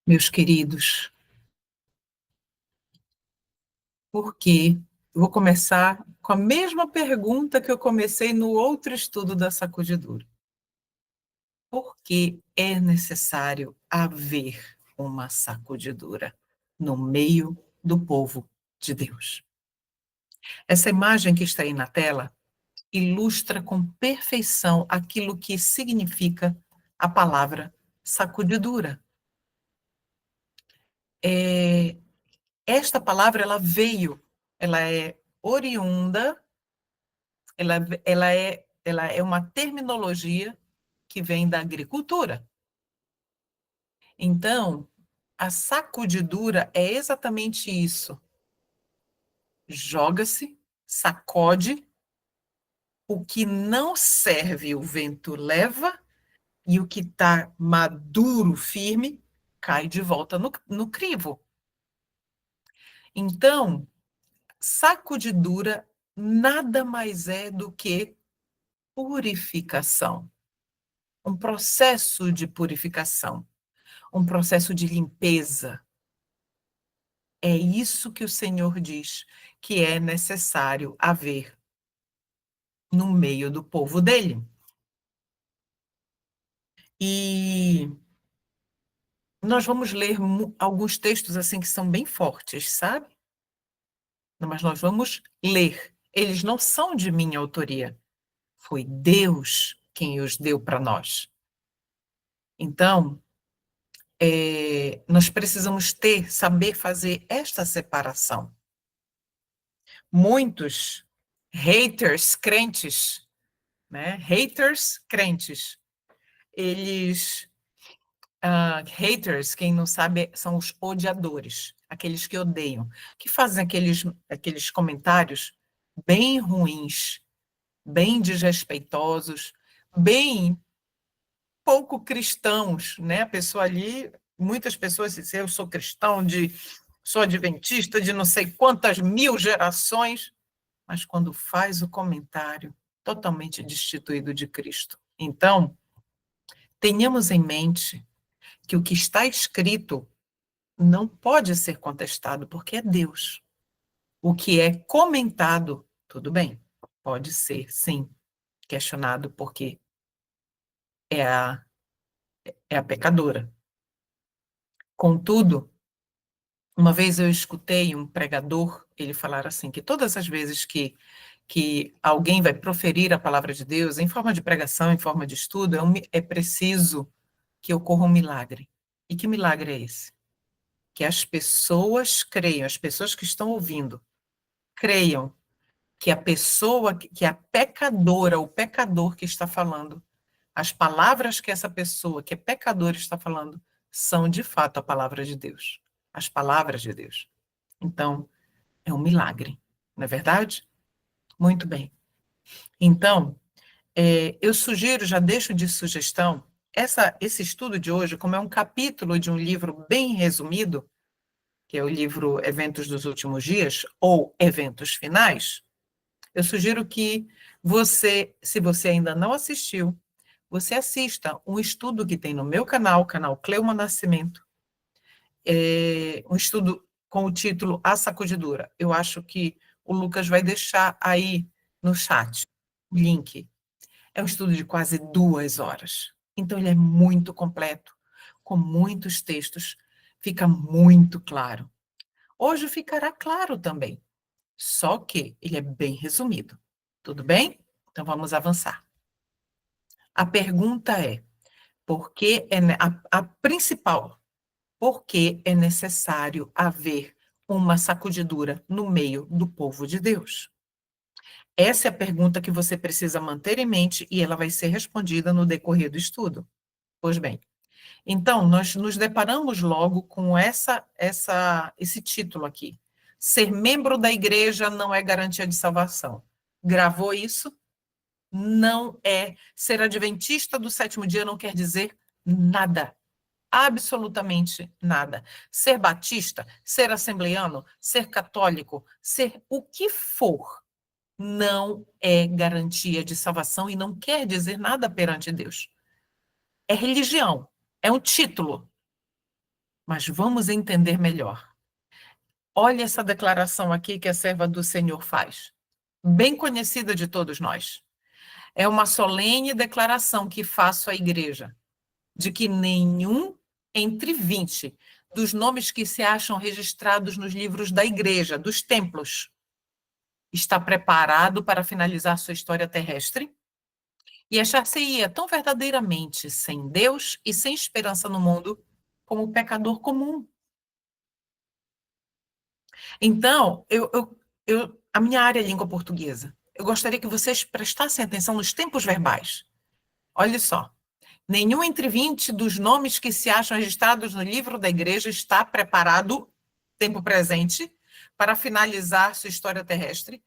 Meus queridos, porque vou começar com a mesma pergunta que eu comecei no outro estudo da sacudidura. Por que é necessário haver uma sacudidura no meio do povo de Deus? Essa imagem que está aí na tela ilustra com perfeição aquilo que significa a palavra sacudidura. Esta palavra ela é oriunda. Ela é uma terminologia que vem da agricultura. Então, a sacudidura é exatamente isso. Joga-se, sacode, o que não serve o vento leva, e o que está maduro, firme, cai de volta no crivo. Então, sacudidura nada mais é do que purificação. Um processo de purificação, um processo de limpeza. É isso que o Senhor diz que é necessário haver no meio do povo dele. E nós vamos ler alguns textos assim que são bem fortes, sabe? Mas nós vamos ler. Eles não são de minha autoria. Foi Deus quem os deu para nós. Então, nós precisamos saber fazer esta separação. Muitos haters crentes, né? Haters crentes, eles, haters, quem não sabe, são os odiadores, aqueles que odeiam, que fazem aqueles comentários bem ruins, bem desrespeitosos, bem pouco cristãos, né? A pessoa ali, muitas pessoas dizem, eu sou cristão, sou adventista de não sei quantas mil gerações, mas quando faz o comentário, totalmente destituído de Cristo. Então, tenhamos em mente que o que está escrito não pode ser contestado, porque é Deus. O que é comentado, tudo bem, pode ser, sim, questionado, porque é a pecadora. Contudo, uma vez eu escutei um pregador, ele falar assim, que todas as vezes que alguém vai proferir a palavra de Deus, em forma de pregação, em forma de estudo, é preciso que ocorra um milagre. E que milagre é esse? Que as pessoas creiam, as pessoas que estão ouvindo, creiam que a pessoa, que a pecadora, o pecador que está falando, as palavras que essa pessoa, que é pecadora, está falando, são de fato a palavra de Deus. As palavras de Deus. Então, é um milagre, não é verdade? Muito bem. Então, eu sugiro, já deixo de sugestão, esse estudo de hoje, como é um capítulo de um livro bem resumido, que é o livro Eventos dos Últimos Dias, ou Eventos Finais, eu sugiro que você, se você ainda não assistiu, você assista um estudo que tem no meu canal, canal Cleuma Nascimento, um estudo com o título A Sacudidura. Eu acho que o Lucas vai deixar aí no chat o link. É um estudo de quase 2 horas. Então, ele é muito completo, com muitos textos, fica muito claro. Hoje ficará claro também, só que ele é bem resumido. Tudo bem? Então, vamos avançar. A pergunta é, por que a principal, por que é necessário haver uma sacudidura no meio do povo de Deus? Essa é a pergunta que você precisa manter em mente e ela vai ser respondida no decorrer do estudo. Pois bem, então nós nos deparamos logo com esse título aqui. Ser membro da igreja não é garantia de salvação. Gravou isso? Não é. Ser adventista do sétimo dia não quer dizer nada. Absolutamente nada. Ser batista, ser assembleiano, ser católico, ser o que for, não é garantia de salvação e não quer dizer nada perante Deus. É religião, é um título, Mas vamos entender melhor. Olha essa declaração aqui que a serva do Senhor faz, bem conhecida de todos nós. É uma solene declaração que faço à igreja, de que nenhum entre 20 dos nomes que se acham registrados nos livros da igreja, dos templos, está preparado para finalizar sua história terrestre e achar-se-ia tão verdadeiramente sem Deus e sem esperança no mundo como pecador comum. Então, a minha área é língua portuguesa. Eu gostaria que vocês prestassem atenção nos tempos verbais. Olha só. Nenhum entre 20 dos nomes que se acham registrados no livro da igreja está preparado, tempo presente, para finalizar sua história terrestre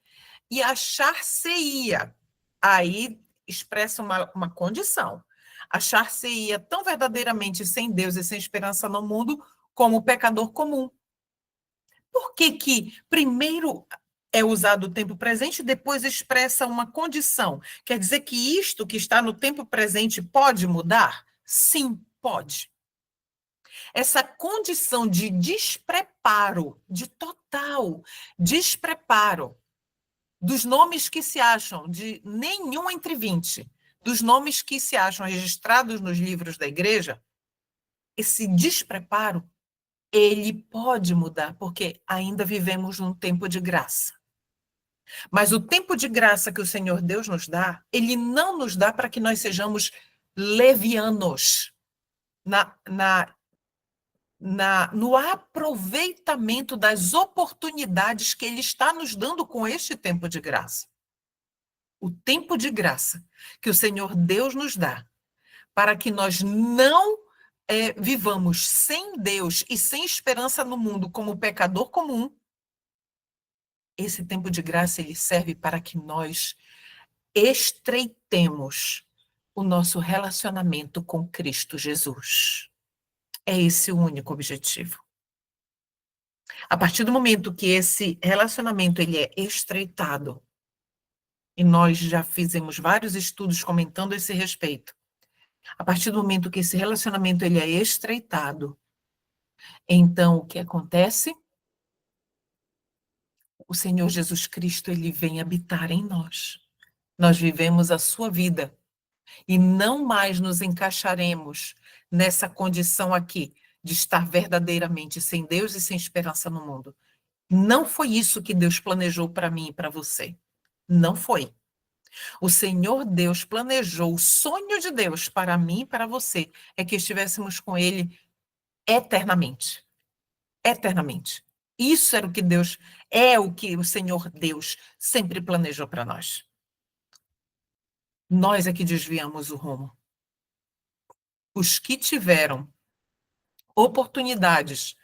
e achar-se-ia. Aí expressa uma condição. Achar-se-ia tão verdadeiramente sem Deus e sem esperança no mundo como o pecador comum. Por que que primeiro é usado o tempo presente e depois expressa uma condição? Quer dizer que isto que está no tempo presente pode mudar? Sim, pode. Essa condição de despreparo, de total despreparo, dos nomes que se acham, de nenhum entre 20, dos nomes que se acham registrados nos livros da igreja, esse despreparo ele pode mudar, porque ainda vivemos num tempo de graça. Mas o tempo de graça que o Senhor Deus nos dá, ele não nos dá para que nós sejamos levianos no aproveitamento das oportunidades que ele está nos dando com este tempo de graça. O tempo de graça que o Senhor Deus nos dá, para que nós não vivamos sem Deus e sem esperança no mundo como pecador comum, esse tempo de graça ele serve para que nós estreitemos o nosso relacionamento com Cristo Jesus. É esse o único objetivo. A partir do momento que esse relacionamento ele é estreitado, e nós já fizemos vários estudos comentando esse respeito, a partir do momento que esse relacionamento ele é estreitado, então o que acontece? O Senhor Jesus Cristo ele vem habitar em nós. Nós vivemos a sua vida e não mais nos encaixaremos nessa condição aqui de estar verdadeiramente sem Deus e sem esperança no mundo. Não foi isso que Deus planejou para mim e para você. Não foi. O Senhor Deus planejou, o sonho de Deus para mim e para você é que estivéssemos com Ele eternamente. Eternamente. Isso era o que Deus, é o que o Senhor Deus sempre planejou para nós. Nós é que desviamos o rumo. Os que tiveram oportunidades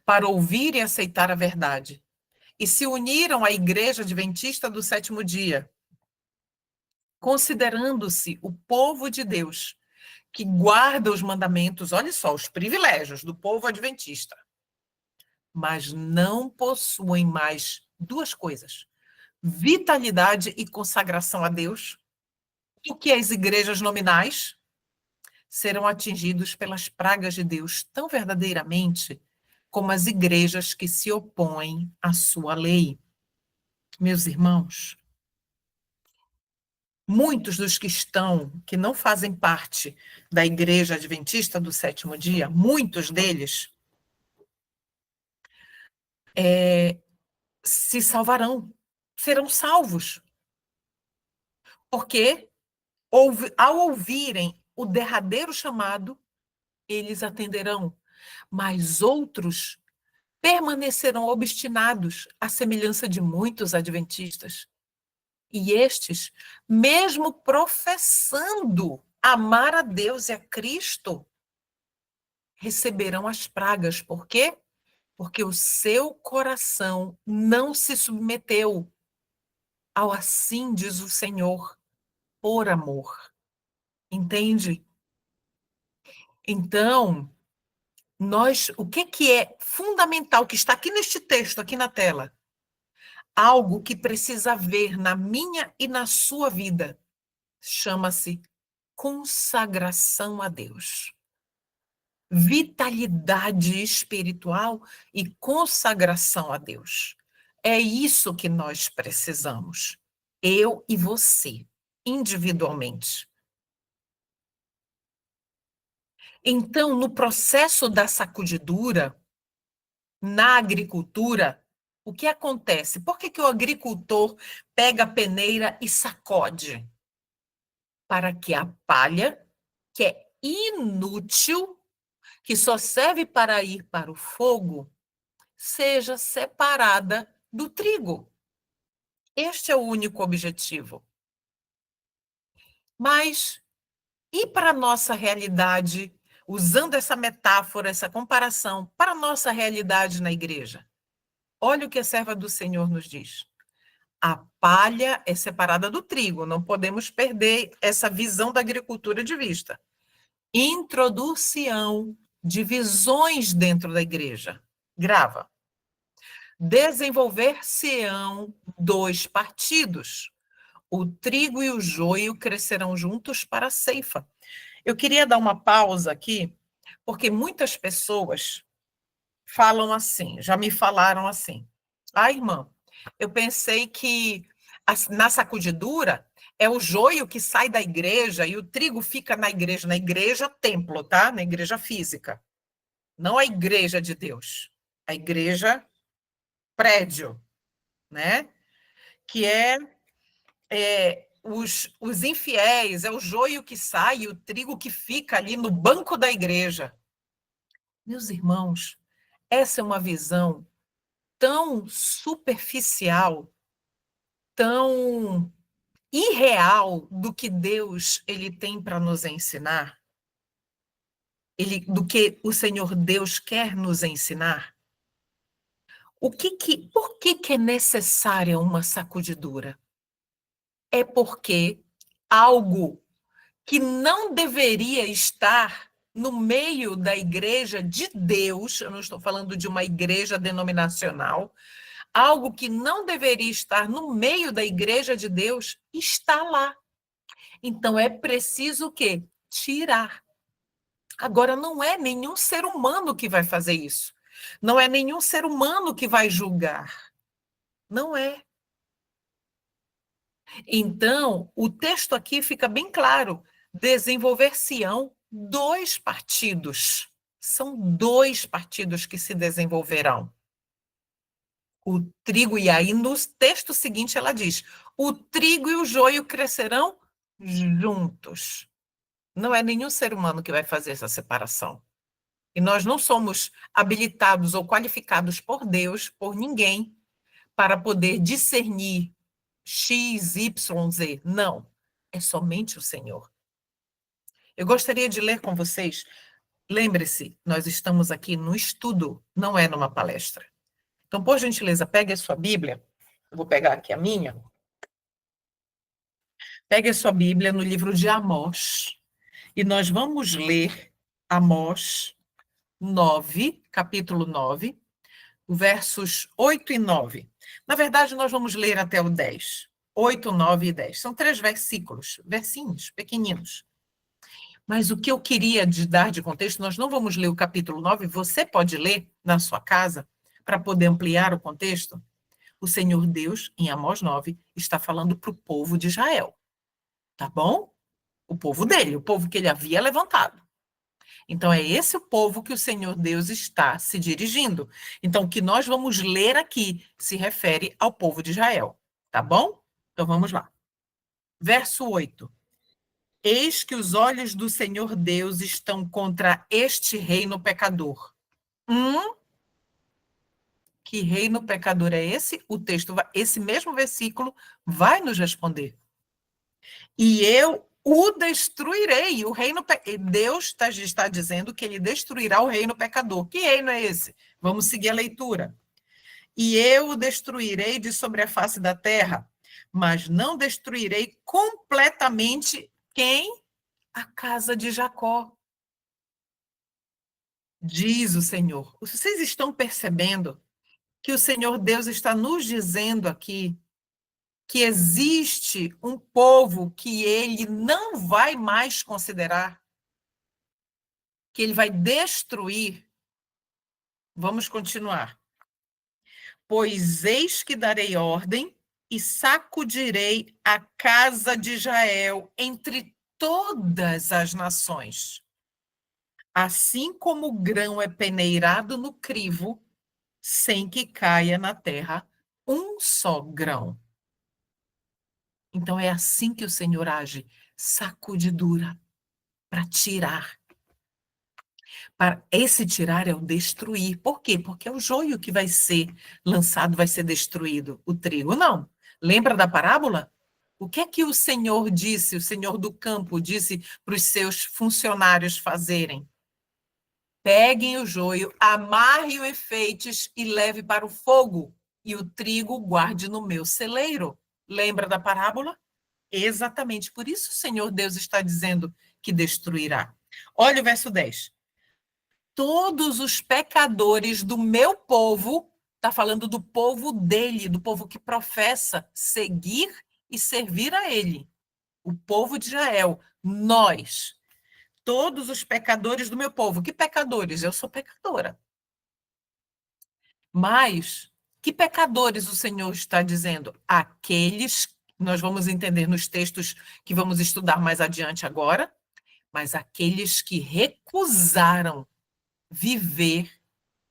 para ouvir e aceitar a verdade e se uniram à Igreja Adventista do Sétimo Dia, considerando-se o povo de Deus, que guarda os mandamentos, olha só, os privilégios do povo adventista, mas não possuem mais duas coisas: vitalidade e consagração a Deus, do que as igrejas nominais, serão atingidos pelas pragas de Deus tão verdadeiramente como as igrejas que se opõem à sua lei. Meus irmãos, muitos dos que não fazem parte da Igreja Adventista do Sétimo Dia, muitos deles se salvarão, serão salvos, porque ao ouvirem o derradeiro chamado, eles atenderão, mas outros permanecerão obstinados, à semelhança de muitos adventistas. E estes, mesmo professando amar a Deus e a Cristo, receberão as pragas. Por quê? Porque o seu coração não se submeteu ao assim diz o Senhor, por amor. Entende? Então, o que é fundamental, que está aqui neste texto, aqui na tela? Algo que precisa haver na minha e na sua vida. Chama-se consagração a Deus. vitalidade espiritual e consagração a Deus. É isso que nós precisamos, eu e você, individualmente. Então, no processo da sacudidura, na agricultura, o que acontece? Por que que o agricultor pega a peneira e sacode? Para que a palha, que é inútil, que só serve para ir para o fogo, seja separada do trigo. Este é o único objetivo. Mas e para a nossa realidade, usando essa metáfora, essa comparação, para a nossa realidade na igreja? Olha o que a serva do Senhor nos diz. A palha é separada do trigo, não podemos perder essa visão da agricultura de vista. Introdução de visões dentro da igreja. Grava. Desenvolver-se-ão dois partidos. O trigo e o joio crescerão juntos para a ceifa. Eu queria dar uma pausa aqui, porque muitas pessoas falam assim, já me falaram assim. Ah, irmã, eu pensei que na sacudidura é o joio que sai da igreja e o trigo fica na igreja templo, tá? Na igreja física. Não a igreja de Deus. A igreja prédio, né? Que os infiéis, é o joio que sai e o trigo que fica ali no banco da igreja. Meus irmãos, essa é uma visão tão superficial, tão irreal do que Deus ele tem para nos ensinar, do que o Senhor Deus quer nos ensinar. Por que é necessária uma sacudidura? É porque algo que não deveria estar no meio da igreja de Deus, eu não estou falando de uma igreja denominacional, algo que não deveria estar no meio da igreja de Deus, está lá. Então é preciso o quê? Tirar. Agora, não é nenhum ser humano que vai fazer isso. Não é nenhum ser humano que vai julgar. Não é. Então, o texto aqui fica bem claro. Desenvolver-se-ão dois partidos. São dois partidos que se desenvolverão. O trigo, e aí no texto seguinte ela diz: o trigo e o joio crescerão juntos. Não é nenhum ser humano que vai fazer essa separação. E nós não somos habilitados ou qualificados por Deus, por ninguém, para poder discernir X, Y, Z. Não. É somente o Senhor. Eu gostaria de ler com vocês. Lembre-se, nós estamos aqui no estudo, não é numa palestra. Então, por gentileza, pegue a sua Bíblia. Eu vou pegar aqui a minha. Pegue a sua Bíblia no livro de Amós. E nós vamos ler Amós 9, capítulo 9, versos 8 e 9. Na verdade, nós vamos ler até o 10. 8, 9 e 10. São 3 versículos, versinhos pequeninos. Mas o que eu queria dar de contexto, nós não vamos ler o capítulo 9, você pode ler na sua casa, para poder ampliar o contexto. O Senhor Deus, em Amós 9, está falando para o povo de Israel. Tá bom? O povo dele, o povo que ele havia levantado. Então, é esse o povo que o Senhor Deus está se dirigindo. Então, o que nós vamos ler aqui se refere ao povo de Israel. Tá bom? Então, vamos lá. Verso 8. Eis que os olhos do Senhor Deus estão contra este reino pecador. Que reino pecador é esse? O texto, esse mesmo versículo vai nos responder. E eu o destruirei. O reino Deus está dizendo que ele destruirá o reino pecador. Que reino é esse? Vamos seguir a leitura. E eu o destruirei de sobre a face da terra, mas não destruirei completamente quem? A casa de Jacó. Diz o Senhor. Vocês estão percebendo que o Senhor Deus está nos dizendo aqui que existe um povo que ele não vai mais considerar? que ele vai destruir. Vamos continuar. Pois eis que darei ordem e sacudirei a casa de Israel entre todas as nações. Assim como o grão é peneirado no crivo, sem que caia na terra um só grão. Então é assim que o Senhor age, sacudidura, para tirar. Para esse tirar é o destruir. Por quê? Porque é o joio que vai ser lançado, vai ser destruído. O trigo não. Lembra da parábola? O que é que o Senhor disse, o Senhor do campo disse para os seus funcionários fazerem? Peguem o joio, amarre o enfeites e leve para o fogo, e o trigo guarde no meu celeiro. Lembra da parábola? Exatamente. Por isso o Senhor Deus está dizendo que destruirá. Olha o verso 10. Todos os pecadores do meu povo, está falando do povo dele, do povo que professa seguir e servir a ele. O povo de Israel, nós, todos os pecadores do meu povo. Que pecadores? Eu sou pecadora. Mas que pecadores o Senhor está dizendo? Aqueles, nós vamos entender nos textos que vamos estudar mais adiante agora, mas aqueles que recusaram viver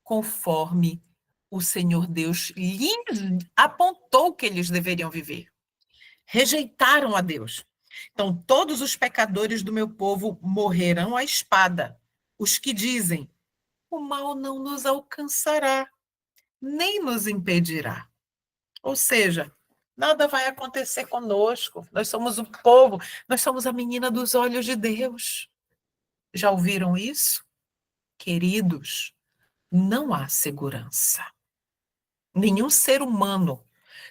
conforme o Senhor Deus lhes apontou que eles deveriam viver. Rejeitaram a Deus. Então, todos os pecadores do meu povo morrerão à espada. Os que dizem: o mal não nos alcançará, nem nos impedirá. Ou seja, nada vai acontecer conosco. Nós somos o povo, nós somos a menina dos olhos de Deus. Já ouviram isso? Queridos, não há segurança. Nenhum ser humano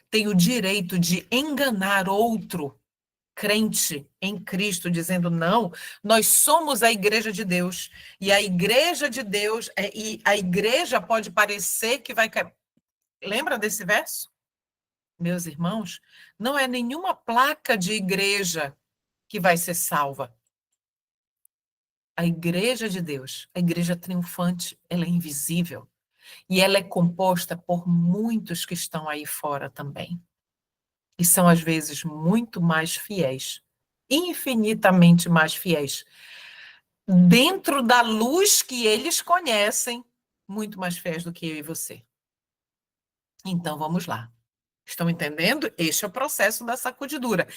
tem o direito de enganar outro crente em Cristo, dizendo: não, nós somos a igreja de Deus, e a igreja de Deus, e a igreja pode parecer que vai... Lembra desse verso? Meus irmãos, não é nenhuma placa de igreja que vai ser salva. A igreja de Deus, a igreja triunfante, ela é invisível. E ela é composta por muitos que estão aí fora também. E são, às vezes, muito mais fiéis, infinitamente mais fiéis, dentro da luz que eles conhecem, muito mais fiéis do que eu e você. Então, vamos lá. Estão entendendo? Este é o processo da sacudidura.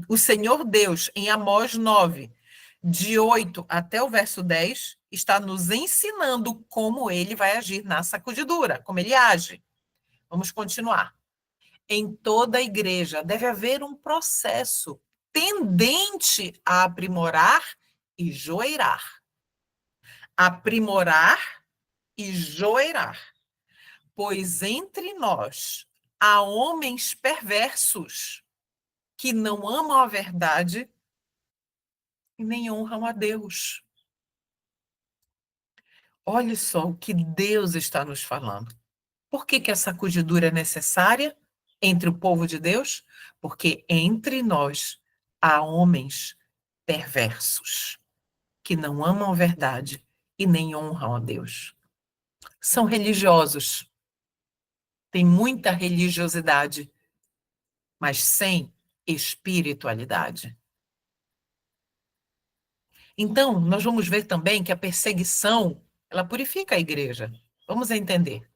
O Senhor Deus, em Amós 9, de 8 até o verso 10, está nos ensinando como ele vai agir na sacudidura, como ele age. Vamos continuar. Em toda a igreja deve haver um processo tendente a aprimorar e joeirar. Aprimorar e joeirar. Pois entre nós há homens perversos que não amam a verdade e nem honram a Deus. Olha só o que Deus está nos falando. Por que a sacudidura é necessária entre o povo de Deus? Porque entre nós há homens perversos que não amam a verdade e nem honram a Deus. São religiosos, têm muita religiosidade, mas sem espiritualidade. Então, nós vamos ver também que a perseguição, ela purifica a igreja. Vamos entender.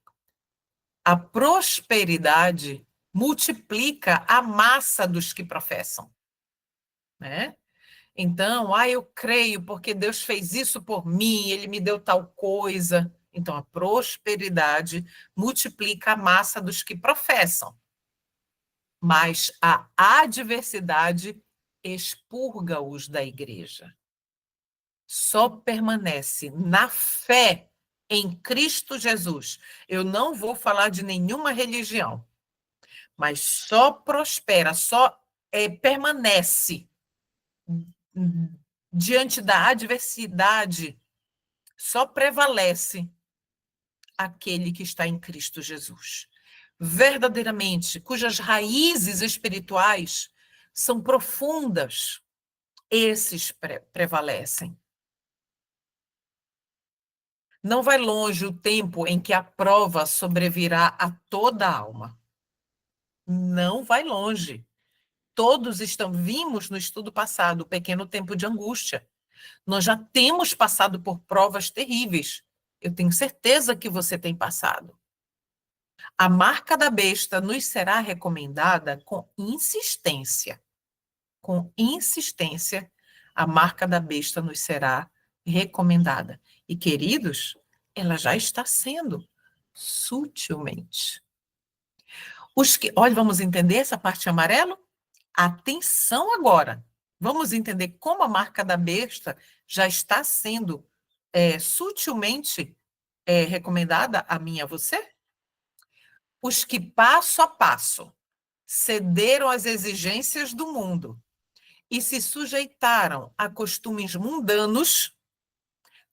A prosperidade multiplica a massa dos que professam, né? Então, eu creio porque Deus fez isso por mim, ele me deu tal coisa. Então, a prosperidade multiplica a massa dos que professam. Mas a adversidade expurga-os da igreja. Só permanece na fé em Cristo Jesus. Eu não vou falar de nenhuma religião, mas só prospera, só permanece diante da adversidade, só prevalece aquele que está em Cristo Jesus. Verdadeiramente, cujas raízes espirituais são profundas, esses prevalecem. Não vai longe o tempo em que a prova sobrevirá a toda a alma. Não vai longe. Vimos no estudo passado o pequeno tempo de angústia. Nós já temos passado por provas terríveis. Eu tenho certeza que você tem passado. A marca da besta nos será recomendada com insistência. Com insistência, a marca da besta nos será recomendada. E, queridos, ela já está sendo sutilmente. Olha, vamos entender essa parte amarela? Atenção agora. Vamos entender como a marca da besta já está sendo sutilmente recomendada a mim e a você? Os que passo a passo cederam às exigências do mundo e se sujeitaram a costumes mundanos,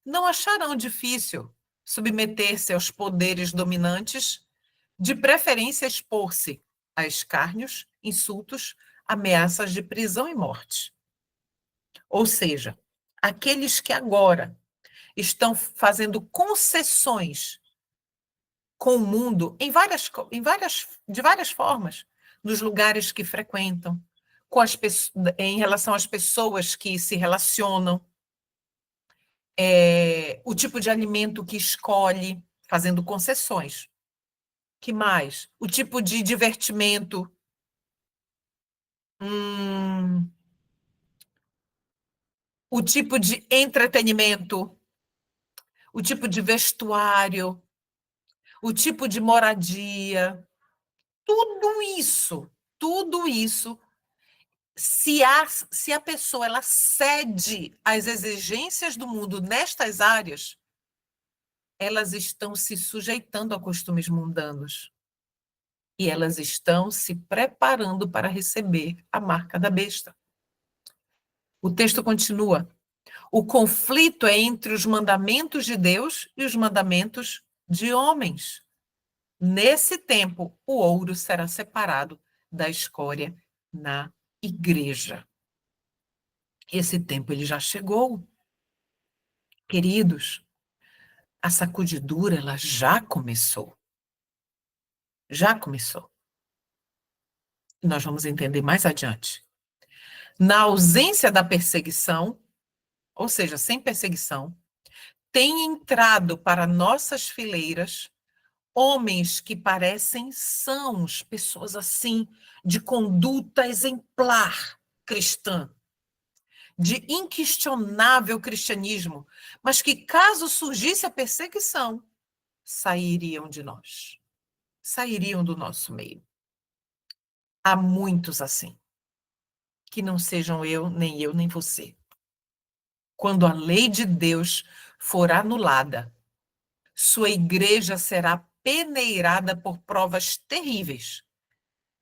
não acharão difícil submeter-se aos poderes dominantes, de preferência expor-se a escárnios, insultos, ameaças de prisão e morte. Ou seja, aqueles que agora estão fazendo concessões com o mundo de várias formas, nos lugares que frequentam, em relação às pessoas que se relacionam, o tipo de alimento que escolhe, fazendo concessões. Que mais? O tipo de divertimento. O tipo de entretenimento. O tipo de vestuário. O tipo de moradia. Tudo isso, se a pessoa ela cede às exigências do mundo nestas áreas, elas estão se sujeitando a costumes mundanos. E elas estão se preparando para receber a marca da besta. O texto continua. O conflito é entre os mandamentos de Deus e os mandamentos de homens. Nesse tempo, o ouro será separado da escória na igreja. Esse tempo ele já chegou. Queridos, a sacudidura ela já começou. Já começou. Nós vamos entender mais adiante. Na ausência da perseguição, ou seja, sem perseguição, tem entrado para nossas fileiras homens que parecem sãos, pessoas assim, de conduta exemplar cristã, de inquestionável cristianismo, mas que, caso surgisse a perseguição, sairiam de nós, sairiam do nosso meio. Há muitos assim, que não sejam eu, nem você. Quando a lei de Deus for anulada, sua igreja será peneirada por provas terríveis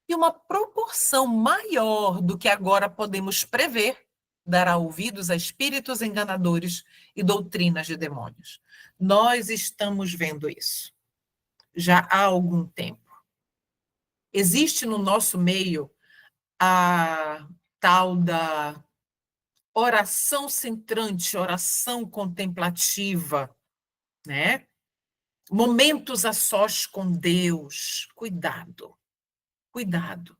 e uma proporção maior do que agora podemos prever dará ouvidos a espíritos enganadores e doutrinas de demônios. Nós estamos vendo isso já há algum tempo. Existe no nosso meio a tal da oração centrante, oração contemplativa, né? Momentos a sós com Deus. Cuidado, cuidado.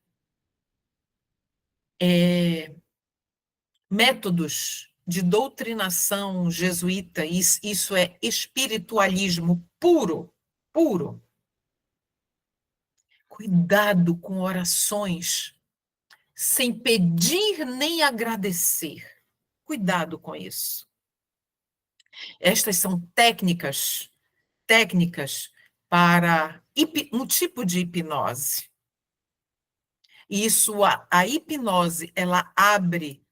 Métodos de doutrinação jesuíta, isso é espiritualismo puro, puro. Cuidado com orações sem pedir nem agradecer. Cuidado com isso. Estas são técnicas para um tipo de hipnose. E a hipnose, ela abre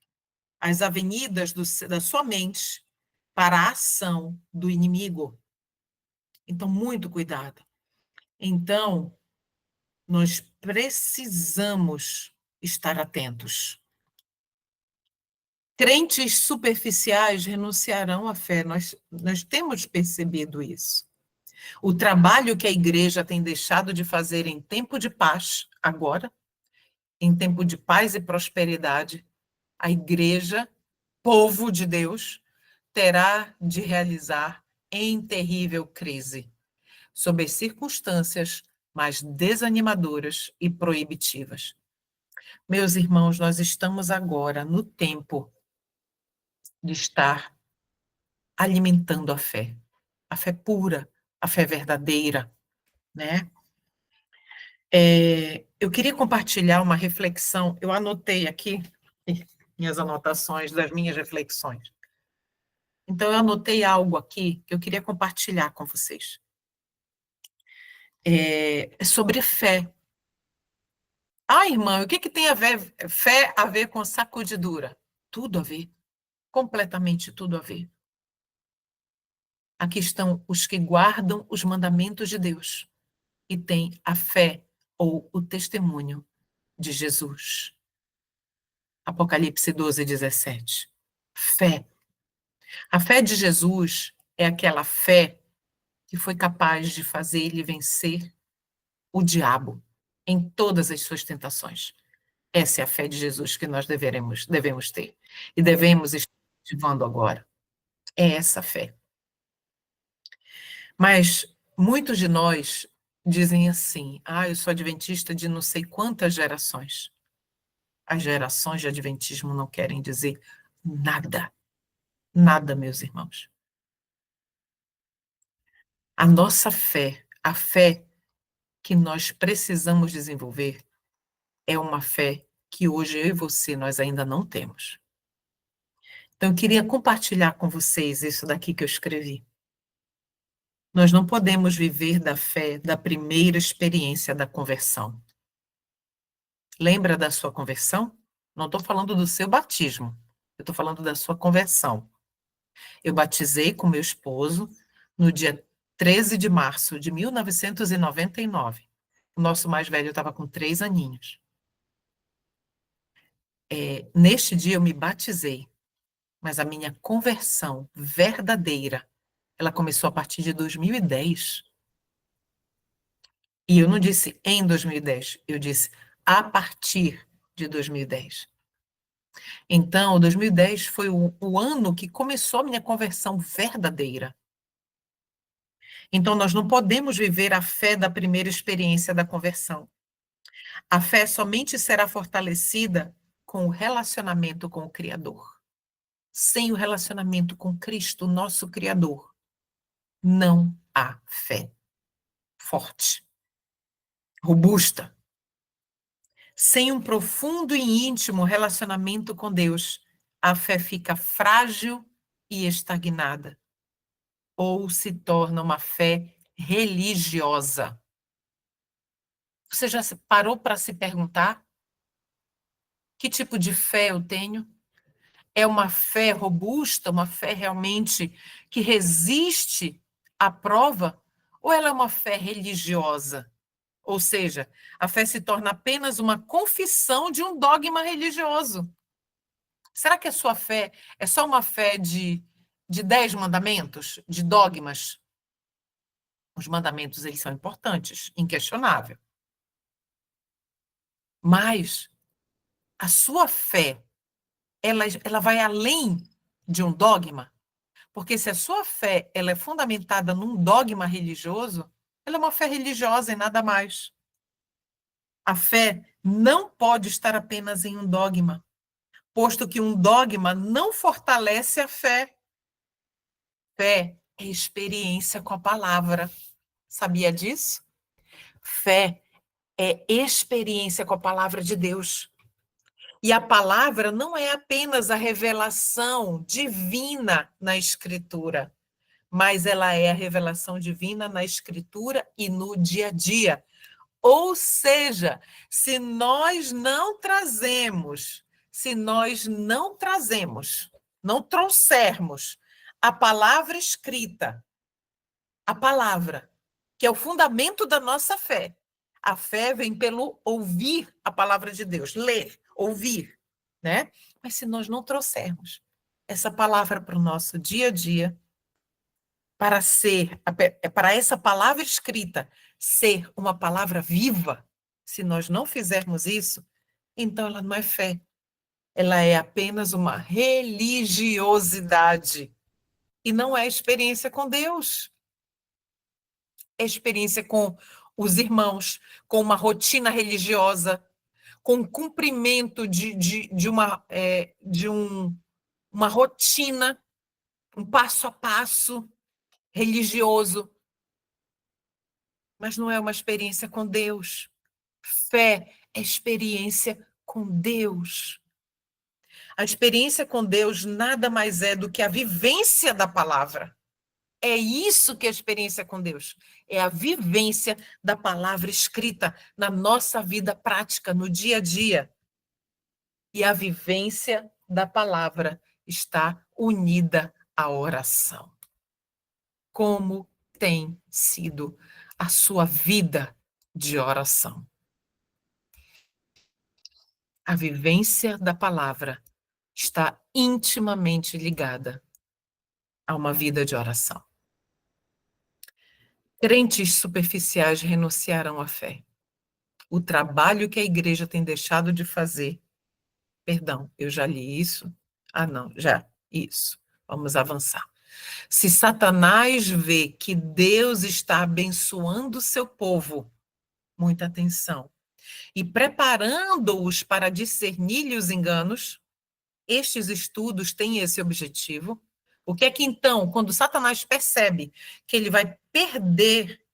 as avenidas da sua mente para a ação do inimigo. Então, muito cuidado. Então, nós precisamos estar atentos. Crentes superficiais renunciarão à fé, nós temos percebido isso. O trabalho que a igreja tem deixado de fazer em tempo de paz, agora, em tempo de paz e prosperidade, a igreja, povo de Deus, terá de realizar em terrível crise, sob as circunstâncias mais desanimadoras e proibitivas. Meus irmãos, nós estamos agora no tempo de estar alimentando a fé pura, a fé verdadeira, né? Eu queria compartilhar uma reflexão, eu anotei aqui minhas anotações das minhas reflexões. Então, eu anotei algo aqui que eu queria compartilhar com vocês. É sobre fé. Ah, irmã, o que que tem a ver, fé a ver com sacudidura? Tudo a ver, completamente tudo a ver. Aqui estão os que guardam os mandamentos de Deus e têm a fé ou o testemunho de Jesus. Apocalipse 12, 17. Fé. A fé de Jesus é aquela fé que foi capaz de fazer ele vencer o diabo em todas as suas tentações. Essa é a fé de Jesus que nós devemos ter. E devemos estar cultivando agora. É essa fé. Mas muitos de nós dizem assim: ah, eu sou adventista de não sei quantas gerações. As gerações de adventismo não querem dizer nada. Nada, meus irmãos. A nossa fé, a fé que nós precisamos desenvolver, é uma fé que hoje eu e você nós ainda não temos. Então, eu queria compartilhar com vocês isso daqui que eu escrevi. Nós não podemos viver da fé da primeira experiência da conversão. Lembra da sua conversão? Não estou falando do seu batismo, eu estou falando da sua conversão. Eu batizei com meu esposo no dia 13 de março de 1999. O nosso mais velho estava com 3 aninhos. Neste dia eu me batizei, mas a minha conversão verdadeira, ela começou a partir de 2010. E eu não disse em 2010, eu disse a partir de 2010. Então, 2010 foi o ano que começou a minha conversão verdadeira. Então, nós não podemos viver a fé da primeira experiência da conversão. A fé somente será fortalecida com o relacionamento com o Criador. Sem o relacionamento com Cristo, nosso Criador, não há fé forte, robusta. Sem um profundo e íntimo relacionamento com Deus, a fé fica frágil e estagnada, ou se torna uma fé religiosa. Você já parou para se perguntar que tipo de fé eu tenho? É uma fé robusta, uma fé realmente que resiste à prova? Ou ela é uma fé religiosa? Ou seja, a fé se torna apenas uma confissão de um dogma religioso. Será que a sua fé é só uma fé de 10 mandamentos, de dogmas? Os mandamentos, eles são importantes, inquestionável. Mas a sua fé, ela vai além de um dogma? Porque se a sua fé ela é fundamentada num dogma religioso, ela é uma fé religiosa e nada mais. A fé não pode estar apenas em um dogma, posto que um dogma não fortalece a fé. Fé é experiência com a palavra. Sabia disso? Fé é experiência com a palavra de Deus. E a palavra não é apenas a revelação divina na Escritura, mas ela é a revelação divina na Escritura e no dia a dia. Ou seja, se nós não trouxermos a palavra escrita, a palavra, que é o fundamento da nossa fé. A fé vem pelo ouvir a palavra de Deus, ler, ouvir, né? Mas se nós não trouxermos essa palavra para o nosso dia a dia, para essa palavra escrita ser uma palavra viva, se nós não fizermos isso, então ela não é fé. Ela é apenas uma religiosidade. E não é experiência com Deus. É experiência com os irmãos, com uma rotina religiosa, com o cumprimento uma rotina, um passo a passo religioso, mas não é uma experiência com Deus. Fé é experiência com Deus. A experiência com Deus nada mais é do que a vivência da palavra. É isso que é a experiência com Deus. É a vivência da palavra escrita na nossa vida prática, no dia a dia. E a vivência da palavra está unida à oração. Como tem sido a sua vida de oração? A vivência da palavra está intimamente ligada a uma vida de oração. Crentes superficiais renunciarão à fé. O trabalho que a igreja tem deixado de fazer. Perdão, eu já li isso? Ah, não, já. Isso. Vamos avançar. Se Satanás vê que Deus está abençoando o seu povo, muita atenção, e preparando-os para discernir os enganos, estes estudos têm esse objetivo. O que é que, então, quando Satanás percebe que ele vai perder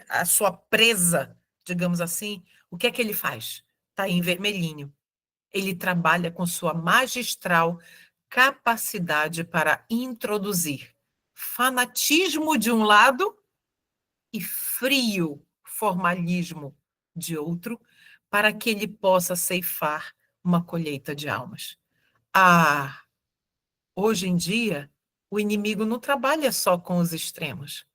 a sua presa, digamos assim, o que é que ele faz? Está aí em vermelhinho. Ele trabalha com sua magistral capacidade para introduzir fanatismo de um lado e frio formalismo de outro, para que ele possa ceifar uma colheita de almas. Ah, hoje em dia, o inimigo não trabalha só com os extremos.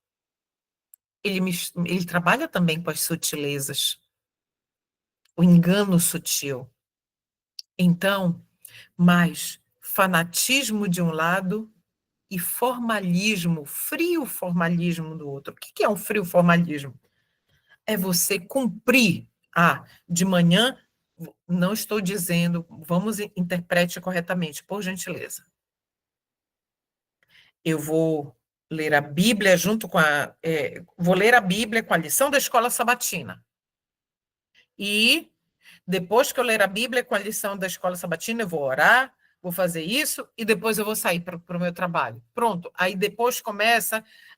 Ele trabalha também com as sutilezas, o engano sutil. Então, mais fanatismo de um lado e formalismo, frio formalismo do outro. O que é um frio formalismo? É você cumprir. Ah, de manhã, não estou dizendo, vamos interprete corretamente, por gentileza. Eu vou ler a Bíblia junto com vou ler a Bíblia com a lição da escola sabatina. E depois que eu ler a Bíblia com a lição da escola sabatina, eu vou orar, vou fazer isso e depois eu vou sair para o meu trabalho. Pronto. Aí depois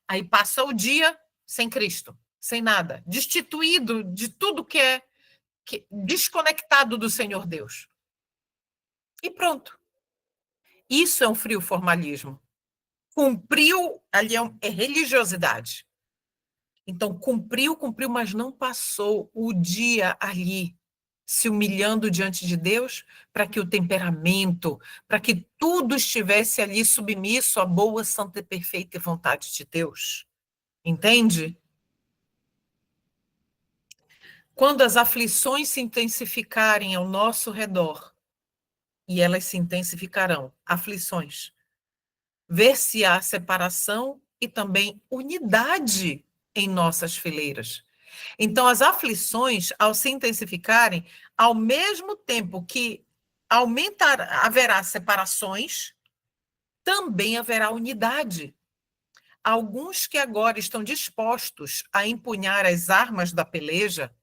aí passa o dia sem Cristo, sem nada, destituído de tudo que é desconectado do Senhor Deus. E pronto. Isso é um frio formalismo. Cumpriu, ali é religiosidade. Então, cumpriu, mas não passou o dia ali se humilhando diante de Deus para que o temperamento, para que tudo estivesse ali submisso à boa, santa e perfeita vontade de Deus. Entende? Quando as aflições se intensificarem ao nosso redor, e elas se intensificarão, aflições, ver-se-á separação e também unidade em nossas fileiras. Então, as aflições, ao se intensificarem, ao mesmo tempo que haverá separações, também haverá unidade. Alguns que agora estão dispostos a empunhar as armas da peleja,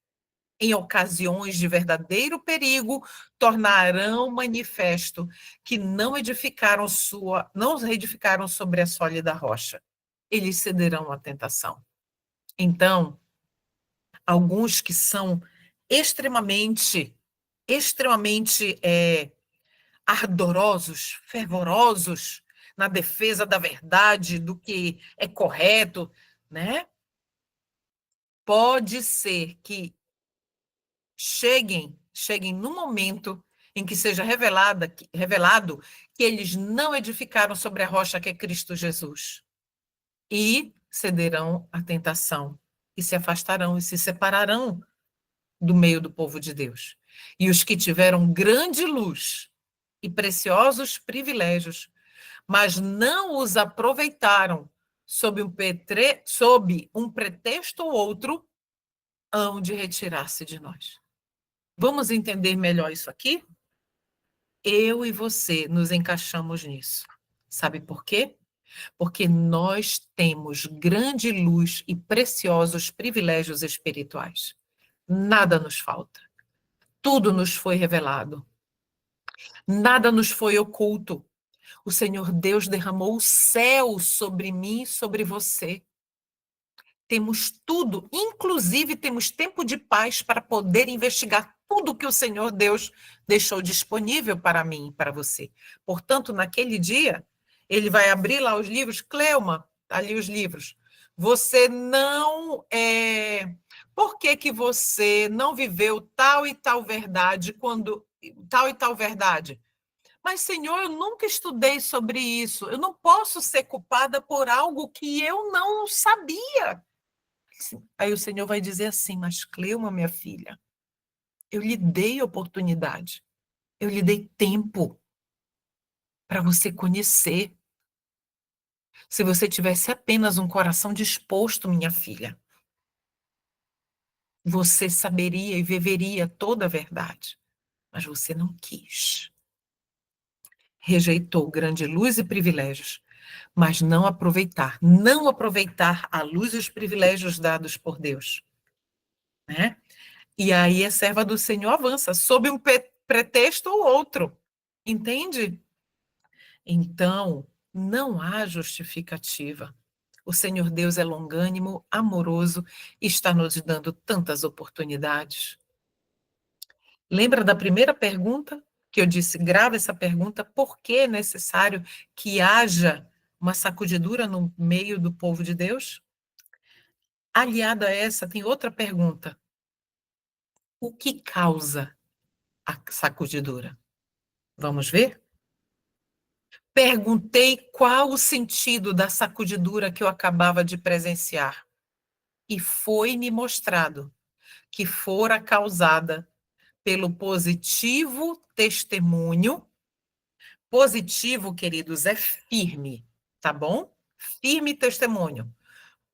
em ocasiões de verdadeiro perigo, tornarão manifesto que não edificaram sobre a sólida rocha. Eles cederão à tentação. Então, alguns que são extremamente ardorosos, fervorosos na defesa da verdade, do que é correto, né? Pode ser que cheguem no momento em que seja revelado que eles não edificaram sobre a rocha que é Cristo Jesus. E cederão à tentação, e se afastarão e se separarão do meio do povo de Deus. E os que tiveram grande luz e preciosos privilégios, mas não os aproveitaram sob um pretexto ou outro, hão de retirar-se de nós. Vamos entender melhor isso aqui? Eu e você nos encaixamos nisso. Sabe por quê? Porque nós temos grande luz e preciosos privilégios espirituais. Nada nos falta. Tudo nos foi revelado. Nada nos foi oculto. O Senhor Deus derramou o céu sobre mim e sobre você. Temos tudo, inclusive temos tempo de paz para poder investigar tudo que o Senhor Deus deixou disponível para mim e para você. Portanto, naquele dia, ele vai abrir lá os livros. Cleuma, ali os livros. Você não Por que que você não viveu tal e tal verdade quando tal e tal verdade? Mas, Senhor, eu nunca estudei sobre isso. Eu não posso ser culpada por algo que eu não sabia. Aí o Senhor vai dizer assim: mas Cleuma, minha filha, eu lhe dei oportunidade, eu lhe dei tempo para você conhecer. Se você tivesse apenas um coração disposto, minha filha, você saberia e viveria toda a verdade. Mas você não quis. Rejeitou grande luz e privilégios, mas não aproveitar a luz e os privilégios dados por Deus, né? E aí a serva do Senhor avança, sob um pretexto ou outro. Entende? Então, não há justificativa. O Senhor Deus é longânimo, amoroso e está nos dando tantas oportunidades. Lembra da primeira pergunta que eu disse? Grava essa pergunta: por que é necessário que haja uma sacudidura no meio do povo de Deus? Aliada a essa, tem outra pergunta: o que causa a sacudidura? Vamos ver? Perguntei qual o sentido da sacudidura que eu acabava de presenciar. E foi-me mostrado que fora causada pelo positivo testemunho. Positivo, queridos, é firme, tá bom? Firme testemunho.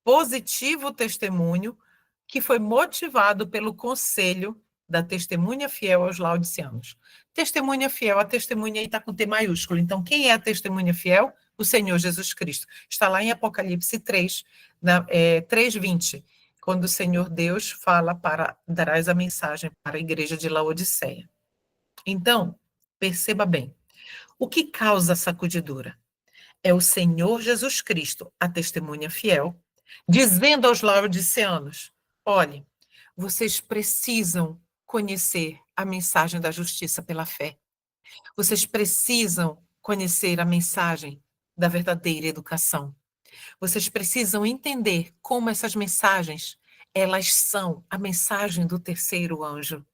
Positivo testemunho que foi motivado pelo conselho da testemunha fiel aos laodiceanos. Testemunha fiel, a testemunha aí está com T maiúsculo. Então, quem é a testemunha fiel? O Senhor Jesus Cristo. Está lá em Apocalipse 3, 3:20, quando o Senhor Deus fala para darás a mensagem para a igreja de Laodiceia. Então, perceba bem, o que causa a sacudidura? É o Senhor Jesus Cristo, a testemunha fiel, dizendo aos laodiceanos: olhe, vocês precisam conhecer a mensagem da justiça pela fé. Vocês precisam conhecer a mensagem da verdadeira educação. Vocês precisam entender como essas mensagens, elas são a mensagem do terceiro anjo.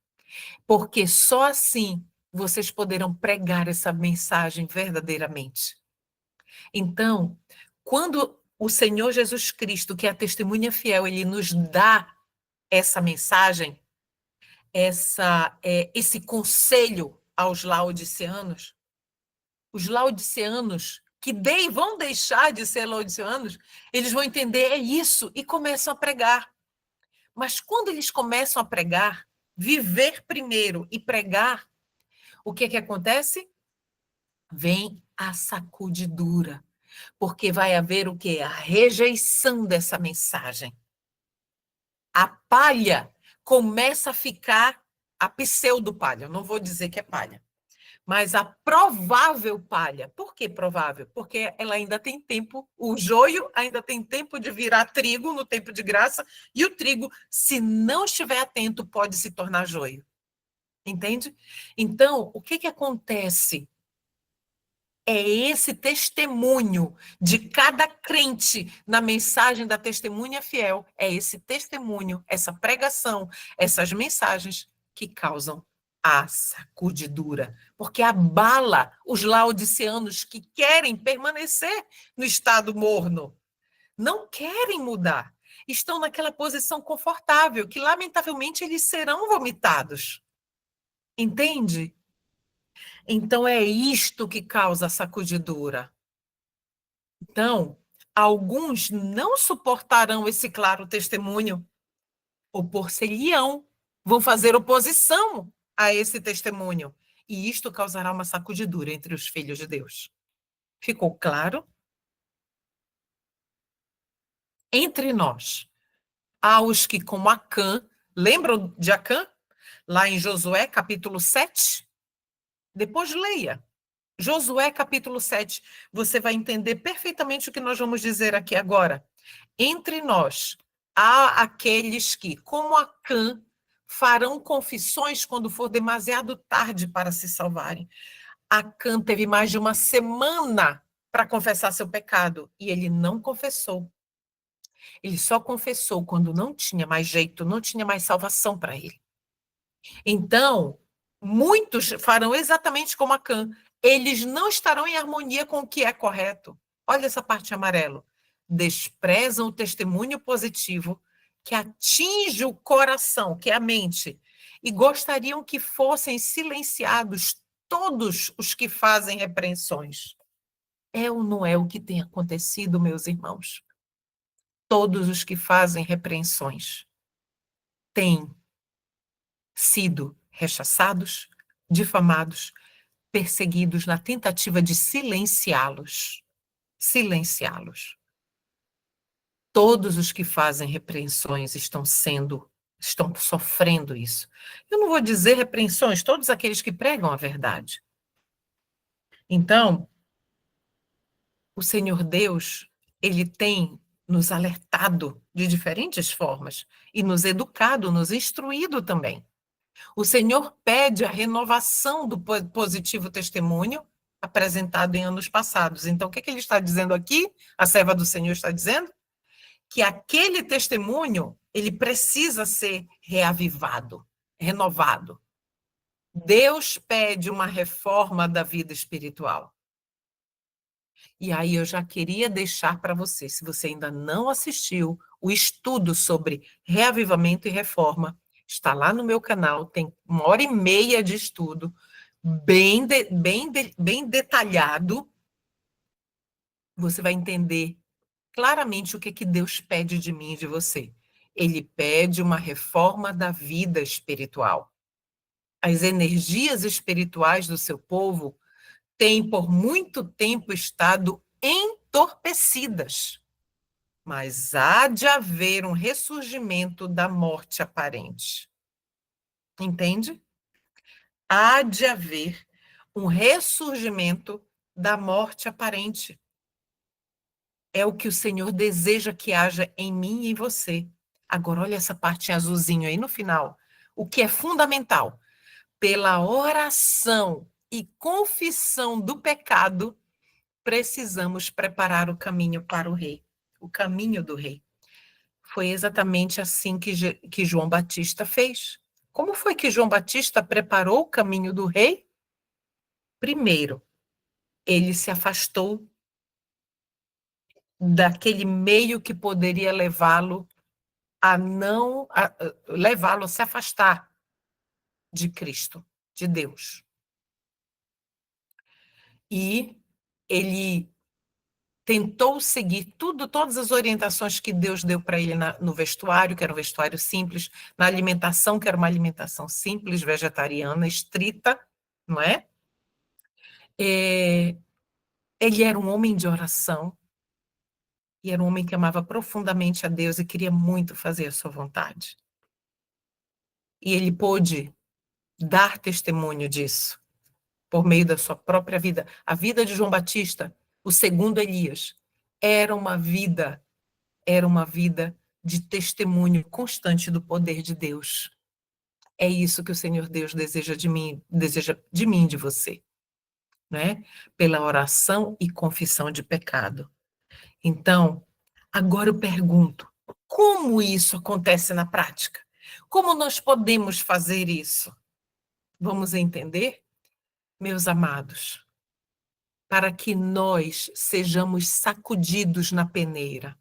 Porque só assim vocês poderão pregar essa mensagem verdadeiramente. Então, quando o Senhor Jesus Cristo, que é a testemunha fiel, ele nos dá essa mensagem, esse conselho aos laodiceanos, os laodiceanos que vão deixar de ser laodiceanos, eles vão entender, é isso, e começam a pregar. Mas quando eles começam a pregar, viver primeiro e pregar, o que acontece? Vem a sacudidura. Porque vai haver o quê? A rejeição dessa mensagem. A palha começa a ficar a pseudo-palha. Eu não vou dizer que é palha, mas a provável palha. Por que provável? Porque ela ainda tem tempo, o joio ainda tem tempo de virar trigo no tempo de graça, e o trigo, se não estiver atento, pode se tornar joio. Entende? Então, o que acontece? É esse testemunho de cada crente na mensagem da testemunha fiel, é esse testemunho, essa pregação, essas mensagens que causam a sacudidura, porque abala os laodiceanos que querem permanecer no estado morno, não querem mudar, estão naquela posição confortável que, lamentavelmente, eles serão vomitados. Entende? Então, é isto que causa a sacudidura. Então, alguns não suportarão esse claro testemunho, opor-se-lhe-ão, vão fazer oposição a esse testemunho, e isto causará uma sacudidura entre os filhos de Deus. Ficou claro? Entre nós, há os que, como Acã, lembram de Acã? Lá em Josué, capítulo 7? Depois leia. Josué, capítulo 7. Você vai entender perfeitamente o que nós vamos dizer aqui agora. Entre nós, há aqueles que, como Acã, farão confissões quando for demasiado tarde para se salvarem. Acã teve mais de uma semana para confessar seu pecado e ele não confessou. Ele só confessou quando não tinha mais jeito, não tinha mais salvação para ele. Então, muitos farão exatamente como Acã. Eles não estarão em harmonia com o que é correto. Olha essa parte amarelo. Desprezam o testemunho positivo que atinge o coração, que é a mente, e gostariam que fossem silenciados todos os que fazem repreensões. É ou não é o que tem acontecido, meus irmãos? Todos os que fazem repreensões têm sido rechaçados, difamados, perseguidos na tentativa de silenciá-los. Silenciá-los. Todos os que fazem repreensões estão sofrendo isso. Eu não vou dizer repreensões, todos aqueles que pregam a verdade. Então, o Senhor Deus, ele tem nos alertado de diferentes formas e nos educado, nos instruído também. O Senhor pede a renovação do positivo testemunho apresentado em anos passados. Então, o que ele está dizendo aqui? A serva do Senhor está dizendo que aquele testemunho, ele precisa ser reavivado, renovado. Deus pede uma reforma da vida espiritual. E aí eu já queria deixar para você, se você ainda não assistiu, o estudo sobre reavivamento e reforma, está lá no meu canal, tem 1h30 de estudo, bem detalhado. Você vai entender claramente o que Deus pede de mim e de você. Ele pede uma reforma da vida espiritual. As energias espirituais do seu povo têm por muito tempo estado entorpecidas, mas há de haver um ressurgimento da morte aparente. Entende? Há de haver um ressurgimento da morte aparente. É o que o Senhor deseja que haja em mim e em você. Agora, olha essa parte em azulzinho aí no final. O que é fundamental. Pela oração e confissão do pecado, precisamos preparar o caminho para o rei. O caminho do rei. Foi exatamente assim que João Batista fez. Como foi que João Batista preparou o caminho do rei? Primeiro, ele se afastou daquele meio que poderia levá-lo levá-lo a se afastar de Cristo, de Deus. E ele tentou seguir todas as orientações que Deus deu para ele no vestuário, que era um vestuário simples, na alimentação, que era uma alimentação simples, vegetariana, estrita, não é? Ele era um homem de oração, e era um homem que amava profundamente a Deus e queria muito fazer a sua vontade. E ele pôde dar testemunho disso, por meio da sua própria vida. A vida de João Batista, o segundo Elias, era uma vida de testemunho constante do poder de Deus. É isso que o Senhor Deus deseja de mim e de você, né? Pela oração e confissão de pecado. Então, agora eu pergunto, como isso acontece na prática? Como nós podemos fazer isso? Vamos entender, meus amados, para que nós sejamos sacudidos na peneira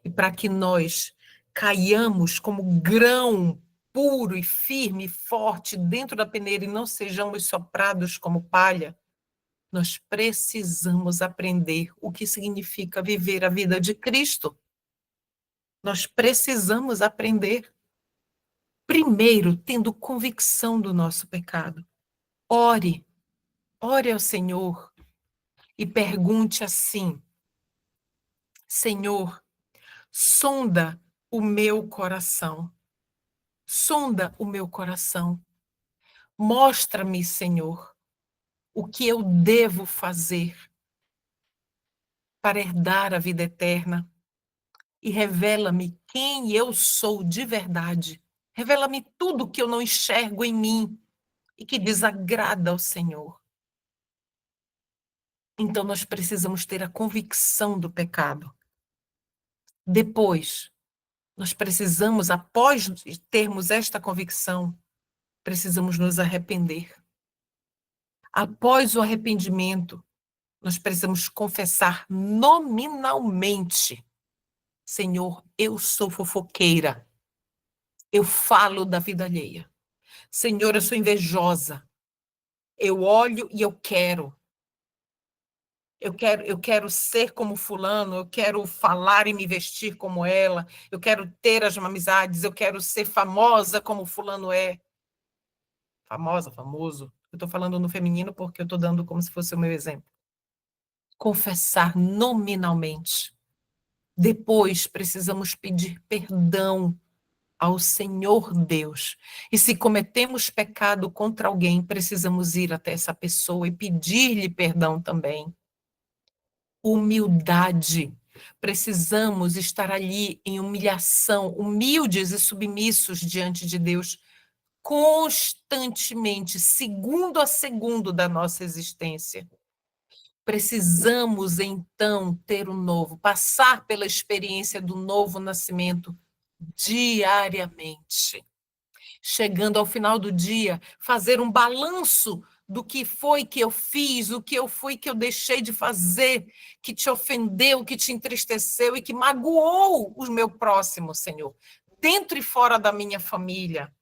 e para que nós caiamos como grão puro e firme e forte dentro da peneira e não sejamos soprados como palha, nós precisamos aprender o que significa viver a vida de Cristo. Nós precisamos aprender. Primeiro, tendo convicção do nosso pecado. Ore ao Senhor e pergunte assim: Senhor, Sonda o meu coração. Sonda o meu coração. Mostra-me, Senhor, o que eu devo fazer para herdar a vida eterna. E revela-me quem eu sou de verdade. Revela-me tudo que eu não enxergo em mim e que desagrada ao Senhor. Então nós precisamos ter a convicção do pecado. Depois, nós precisamos, após termos esta convicção, precisamos nos arrepender. Após o arrependimento, nós precisamos confessar nominalmente: Senhor, eu sou fofoqueira. Eu falo da vida alheia. Senhor, eu sou invejosa. Eu olho e eu quero. Eu quero ser como fulano, eu quero falar e me vestir como ela, eu quero ter as amizades, eu quero ser famosa como fulano é. Famosa, famoso. Eu estou falando no feminino porque eu estou dando como se fosse o meu exemplo. Confessar nominalmente. Depois precisamos pedir perdão ao Senhor Deus. E se cometemos pecado contra alguém, precisamos ir até essa pessoa e pedir-lhe perdão também. Humildade. Precisamos estar ali em humilhação, humildes e submissos diante de Deus, constantemente, segundo a segundo da nossa existência. Precisamos, então, ter o novo, passar pela experiência do novo nascimento diariamente. Chegando ao final do dia, fazer um balanço do que foi que eu fiz, o que eu fui que eu deixei de fazer, que te ofendeu, que te entristeceu e que magoou o meu próximo, Senhor, dentro e fora da minha família.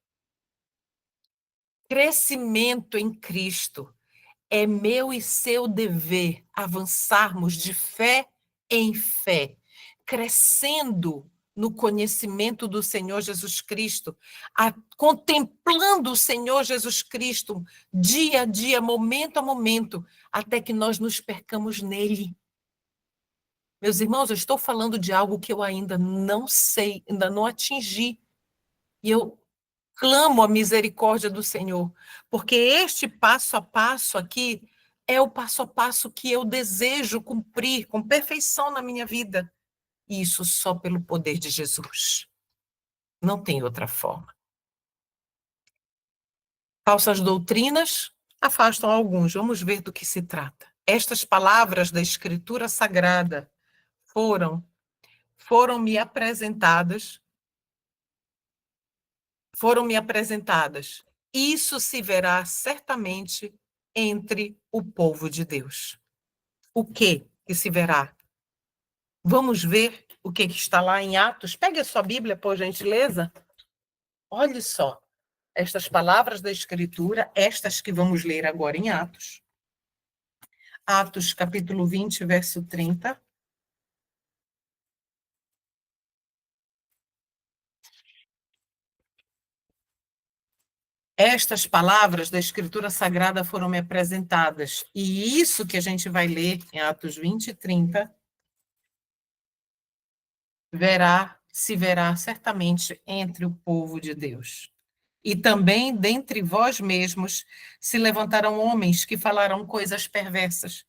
Crescimento em Cristo. É meu e seu dever avançarmos de fé em fé, crescendo no conhecimento do Senhor Jesus Cristo, contemplando o Senhor Jesus Cristo dia a dia, momento a momento, até que nós nos percamos nele. Meus irmãos, eu estou falando de algo que eu ainda não sei, ainda não atingi. E eu clamo a misericórdia do Senhor, porque este passo a passo aqui é o passo a passo que eu desejo cumprir com perfeição na minha vida. E isso só pelo poder de Jesus. Não tem outra forma. Falsas doutrinas afastam alguns. Vamos ver do que se trata. Estas palavras da Escritura Sagrada foram-me apresentadas. Isso se verá certamente entre o povo de Deus. O que se verá? Vamos ver o que está lá em Atos. Pegue a sua Bíblia, por gentileza. Olhe só, estas palavras da Escritura, estas que vamos ler agora em Atos. Atos, capítulo 20, verso 30. Estas palavras da Escritura Sagrada foram me apresentadas. E isso que a gente vai ler em Atos 20 e 30, se verá certamente entre o povo de Deus. E também dentre vós mesmos se levantarão homens que falarão coisas perversas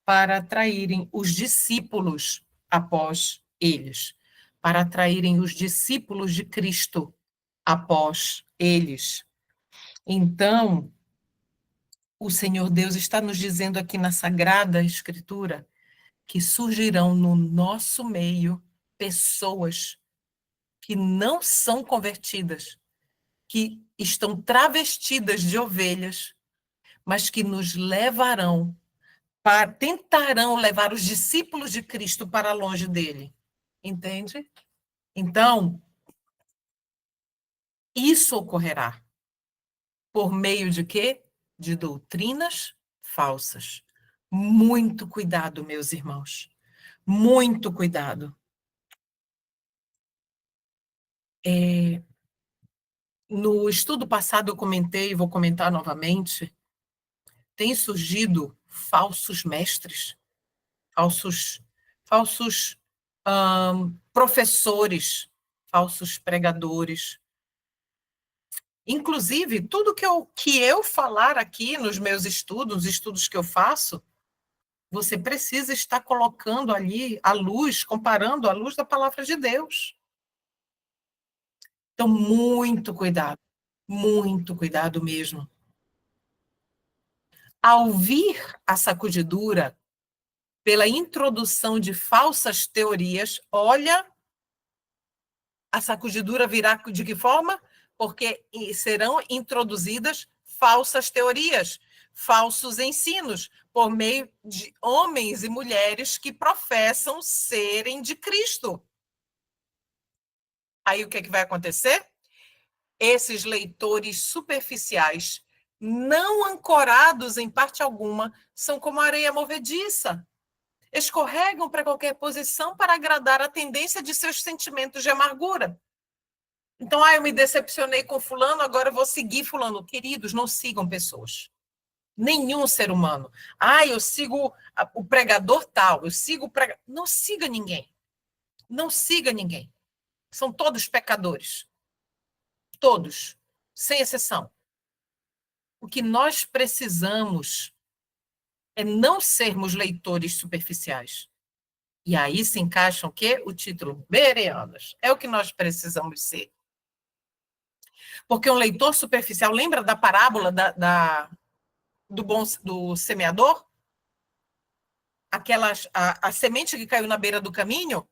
para atraírem os discípulos após eles, para atraírem os discípulos de Cristo após eles. Então, o Senhor Deus está nos dizendo aqui na Sagrada Escritura que surgirão no nosso meio pessoas que não são convertidas, que estão travestidas de ovelhas, mas que nos levarão, tentarão levar os discípulos de Cristo para longe dele. Entende? Então, isso ocorrerá por meio de quê? De doutrinas falsas. Muito cuidado, meus irmãos. Muito cuidado. No estudo passado eu comentei, vou comentar novamente, tem surgido falsos mestres, falsos professores, falsos pregadores. Inclusive, tudo que eu falar aqui nos meus estudos, os estudos que eu faço, você precisa estar colocando ali a luz, comparando a luz da palavra de Deus. Então, muito cuidado mesmo. Ao vir a sacudidura pela introdução de falsas teorias, olha, a sacudidura virá de que forma? Porque serão introduzidas falsas teorias, falsos ensinos, por meio de homens e mulheres que professam serem de Cristo. Aí o que vai acontecer? Esses leitores superficiais, não ancorados em parte alguma, são como areia movediça. Escorregam para qualquer posição para agradar a tendência de seus sentimentos de amargura. Então, eu me decepcionei com fulano, agora eu vou seguir fulano. Queridos, não sigam pessoas. Nenhum ser humano. Eu sigo o pregador tal, eu sigo o pregador... Não siga ninguém. Não siga ninguém. São todos pecadores. Todos, sem exceção. O que nós precisamos é não sermos leitores superficiais. E aí se encaixa o quê? O título, bereanos. É o que nós precisamos ser. Porque um leitor superficial, lembra da parábola do semeador? A semente que caiu na beira do caminho,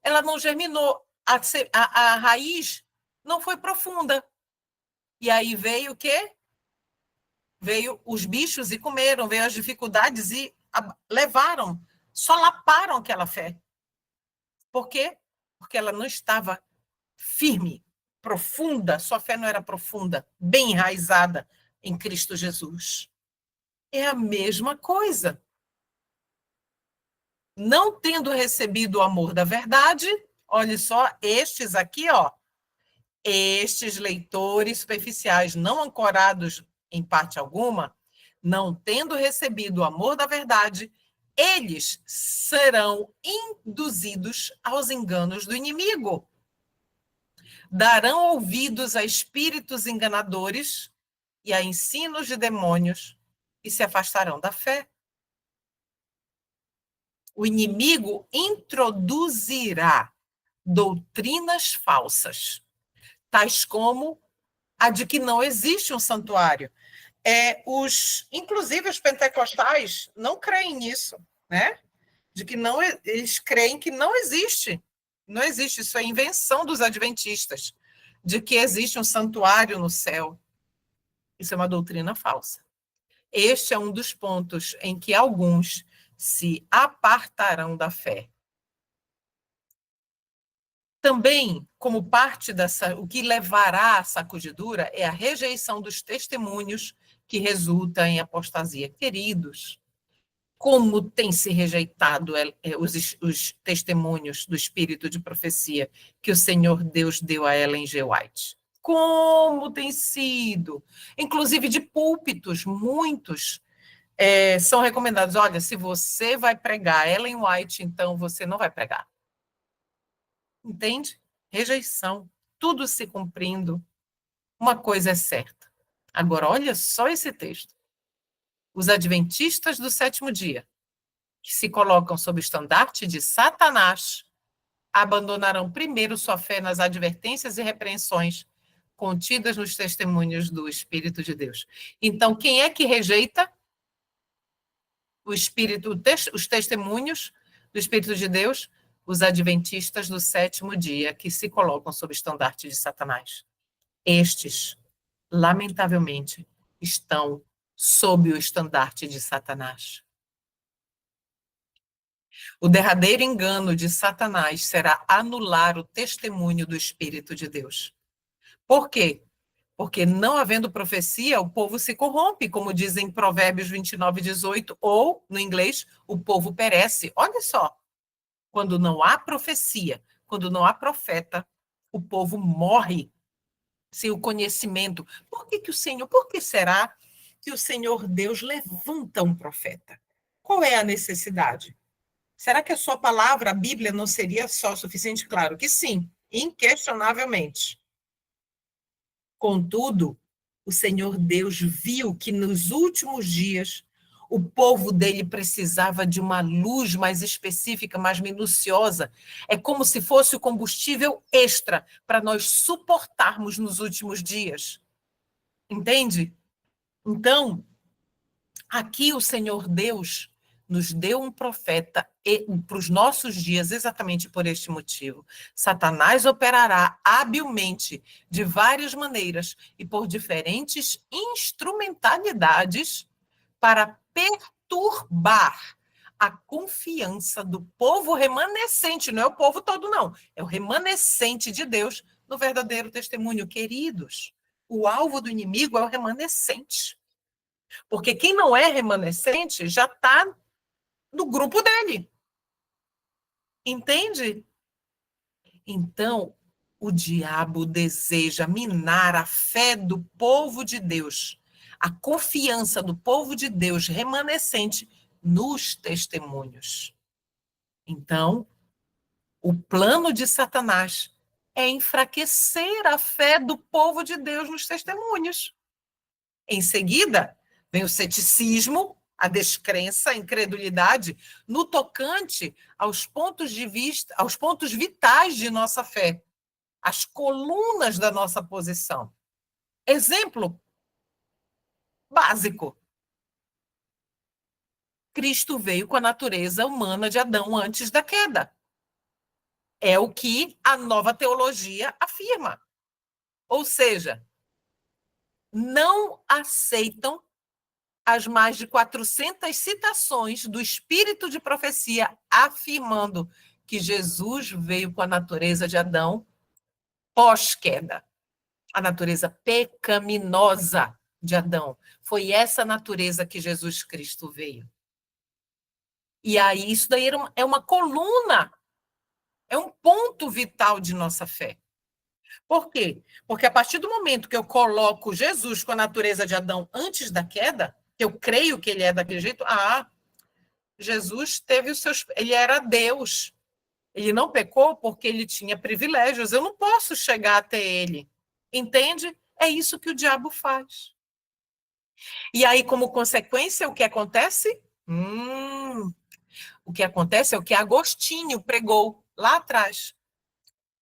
ela não germinou, a raiz não foi profunda. E aí veio o quê? Veio os bichos e comeram, veio as dificuldades e levaram, solaparam aquela fé. Por quê? Porque ela não estava firme, profunda, sua fé não era profunda, bem enraizada em Cristo Jesus. É a mesma coisa. Não tendo recebido o amor da verdade, olha só, estes aqui, estes leitores superficiais, não ancorados em parte alguma, não tendo recebido o amor da verdade, eles serão induzidos aos enganos do inimigo. Darão ouvidos a espíritos enganadores e a ensinos de demônios e se afastarão da fé. O inimigo introduzirá doutrinas falsas, tais como a de que não existe um santuário. Inclusive os pentecostais não creem nisso, né? De que não, eles creem que não existe. Não existe, isso é invenção dos adventistas, de que existe um santuário no céu. Isso é uma doutrina falsa. Este é um dos pontos em que alguns se apartarão da fé. Também, como parte o que levará à sacudidura é a rejeição dos testemunhos que resulta em apostasia. Queridos, como tem se rejeitado os testemunhos do espírito de profecia que o Senhor Deus deu a Ellen G. White? Como tem sido? Inclusive de púlpitos, muitos são recomendados. Olha, se você vai pregar Ellen White, então você não vai pregar. Entende? Rejeição. Tudo se cumprindo. Uma coisa é certa. Agora, olha só esse texto. Os adventistas do sétimo dia, que se colocam sob o estandarte de Satanás, abandonarão primeiro sua fé nas advertências e repreensões contidas nos testemunhos do Espírito de Deus. Então, quem é que rejeita os testemunhos do Espírito de Deus? Os adventistas do sétimo dia, que se colocam sob o estandarte de Satanás. Estes, lamentavelmente, estão sob o estandarte de Satanás. O derradeiro engano de Satanás será anular o testemunho do Espírito de Deus. Por quê? Porque não havendo profecia, o povo se corrompe, como dizem Provérbios 29:18, ou, no inglês, o povo perece. Olha só, quando não há profecia, quando não há profeta, o povo morre sem o conhecimento. Por que será que o Senhor Deus levanta um profeta? Qual é a necessidade? Será que a sua palavra, a Bíblia, não seria só suficiente? Claro que sim, inquestionavelmente. Contudo, o Senhor Deus viu que nos últimos dias o povo dele precisava de uma luz mais específica, mais minuciosa. É como se fosse o combustível extra para nós suportarmos nos últimos dias. Entende? Então, aqui o Senhor Deus nos deu um profeta para os nossos dias, exatamente por este motivo. Satanás operará habilmente, de várias maneiras e por diferentes instrumentalidades, para perturbar a confiança do povo remanescente. Não é o povo todo, não. É o remanescente de Deus no verdadeiro testemunho. Queridos, o alvo do inimigo é o remanescente. Porque quem não é remanescente já está no grupo dele. Entende? Então, o diabo deseja minar a fé do povo de Deus, a confiança do povo de Deus remanescente nos testemunhos. Então, o plano de Satanás é enfraquecer a fé do povo de Deus nos testemunhos. Em seguida, vem o ceticismo, a descrença, a incredulidade, no tocante aos pontos de vista, aos pontos vitais de nossa fé, as colunas da nossa posição. Exemplo básico. Cristo veio com a natureza humana de Adão antes da queda. É o que a nova teologia afirma. Ou seja, não aceitam as mais de 400 citações do espírito de profecia afirmando que Jesus veio com a natureza de Adão pós-queda, a natureza pecaminosa de Adão. Foi essa natureza que Jesus Cristo veio. E aí, isso daí é uma coluna, é um ponto vital de nossa fé. Por quê? Porque a partir do momento que eu coloco Jesus com a natureza de Adão antes da queda, que eu creio que ele é daquele jeito, Jesus teve os seus. Ele era Deus. Ele não pecou porque ele tinha privilégios. Eu não posso chegar até ele. Entende? É isso que o diabo faz. E aí, como consequência, o que acontece? O que acontece é o que Agostinho pregou lá atrás.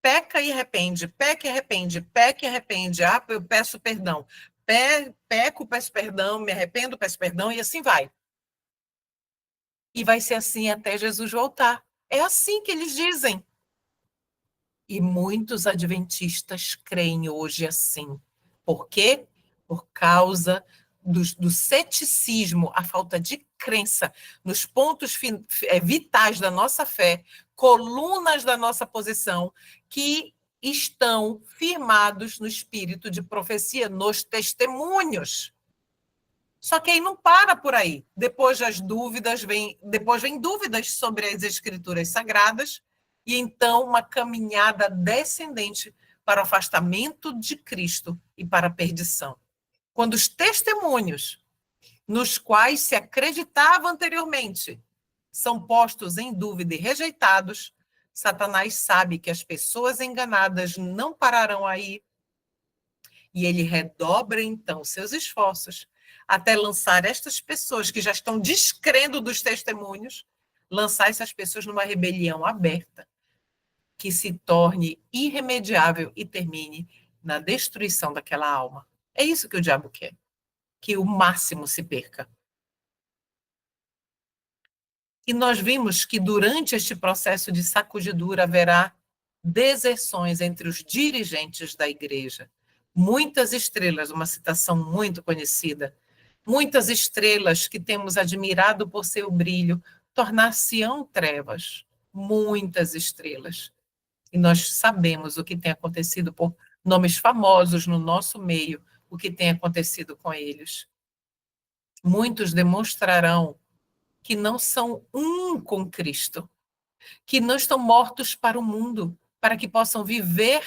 Peca e arrepende, peca e arrepende, peca e arrepende. Eu peço perdão. Peco, peço perdão, me arrependo, peço perdão, e assim vai. E vai ser assim até Jesus voltar. É assim que eles dizem. E muitos adventistas creem hoje assim. Por quê? Por causa do ceticismo, a falta de crença nos pontos vitais da nossa fé, colunas da nossa posição, que estão firmados no espírito de profecia, nos testemunhos. Só que aí não para por aí. Depois vem dúvidas sobre as escrituras sagradas e então uma caminhada descendente para o afastamento de Cristo e para a perdição. Quando os testemunhos nos quais se acreditava anteriormente são postos em dúvida e rejeitados, Satanás sabe que as pessoas enganadas não pararão aí e ele redobra então seus esforços até lançar estas pessoas que já estão descrendo dos testemunhos, lançar essas pessoas numa rebelião aberta, que se torne irremediável e termine na destruição daquela alma. É isso que o diabo quer, que o máximo se perca. E nós vimos que durante este processo de sacudidura haverá deserções entre os dirigentes da igreja. Muitas estrelas, uma citação muito conhecida, muitas estrelas que temos admirado por seu brilho, tornar-se-ão trevas. Muitas estrelas. E nós sabemos o que tem acontecido por nomes famosos no nosso meio, o que tem acontecido com eles. Muitos demonstrarão que não são um com Cristo, que não estão mortos para o mundo, para que possam viver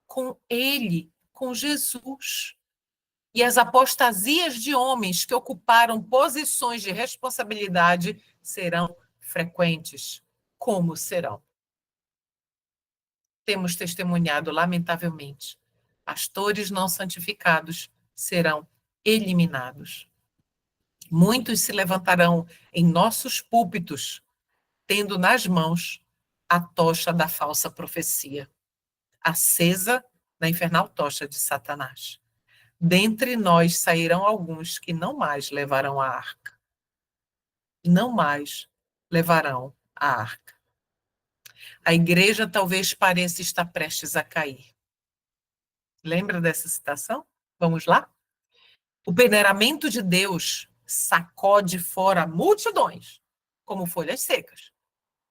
com Ele, com Jesus. E as apostasias de homens que ocuparam posições de responsabilidade serão frequentes, como serão? Temos testemunhado, lamentavelmente, pastores não santificados serão eliminados. Muitos se levantarão em nossos púlpitos, tendo nas mãos a tocha da falsa profecia, acesa na infernal tocha de Satanás. Dentre nós sairão alguns que não mais levarão a arca. Não mais levarão a arca. A igreja talvez pareça estar prestes a cair. Lembra dessa citação? Vamos lá? O peneiramento de Deus sacode fora multidões, como folhas secas.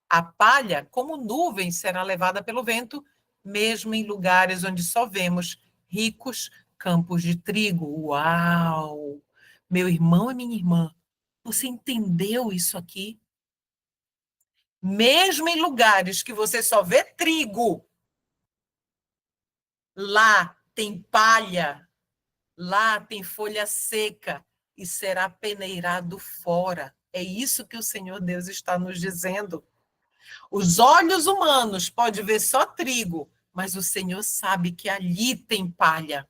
A palha, como nuvem, será levada pelo vento, mesmo em lugares onde só vemos ricos campos de trigo. Uau! Meu irmão e minha irmã, você entendeu isso aqui? Mesmo em lugares que você só vê trigo, lá tem palha, lá tem folha seca e será peneirado fora. É isso que o Senhor Deus está nos dizendo. Os olhos humanos podem ver só trigo, mas o Senhor sabe que ali tem palha.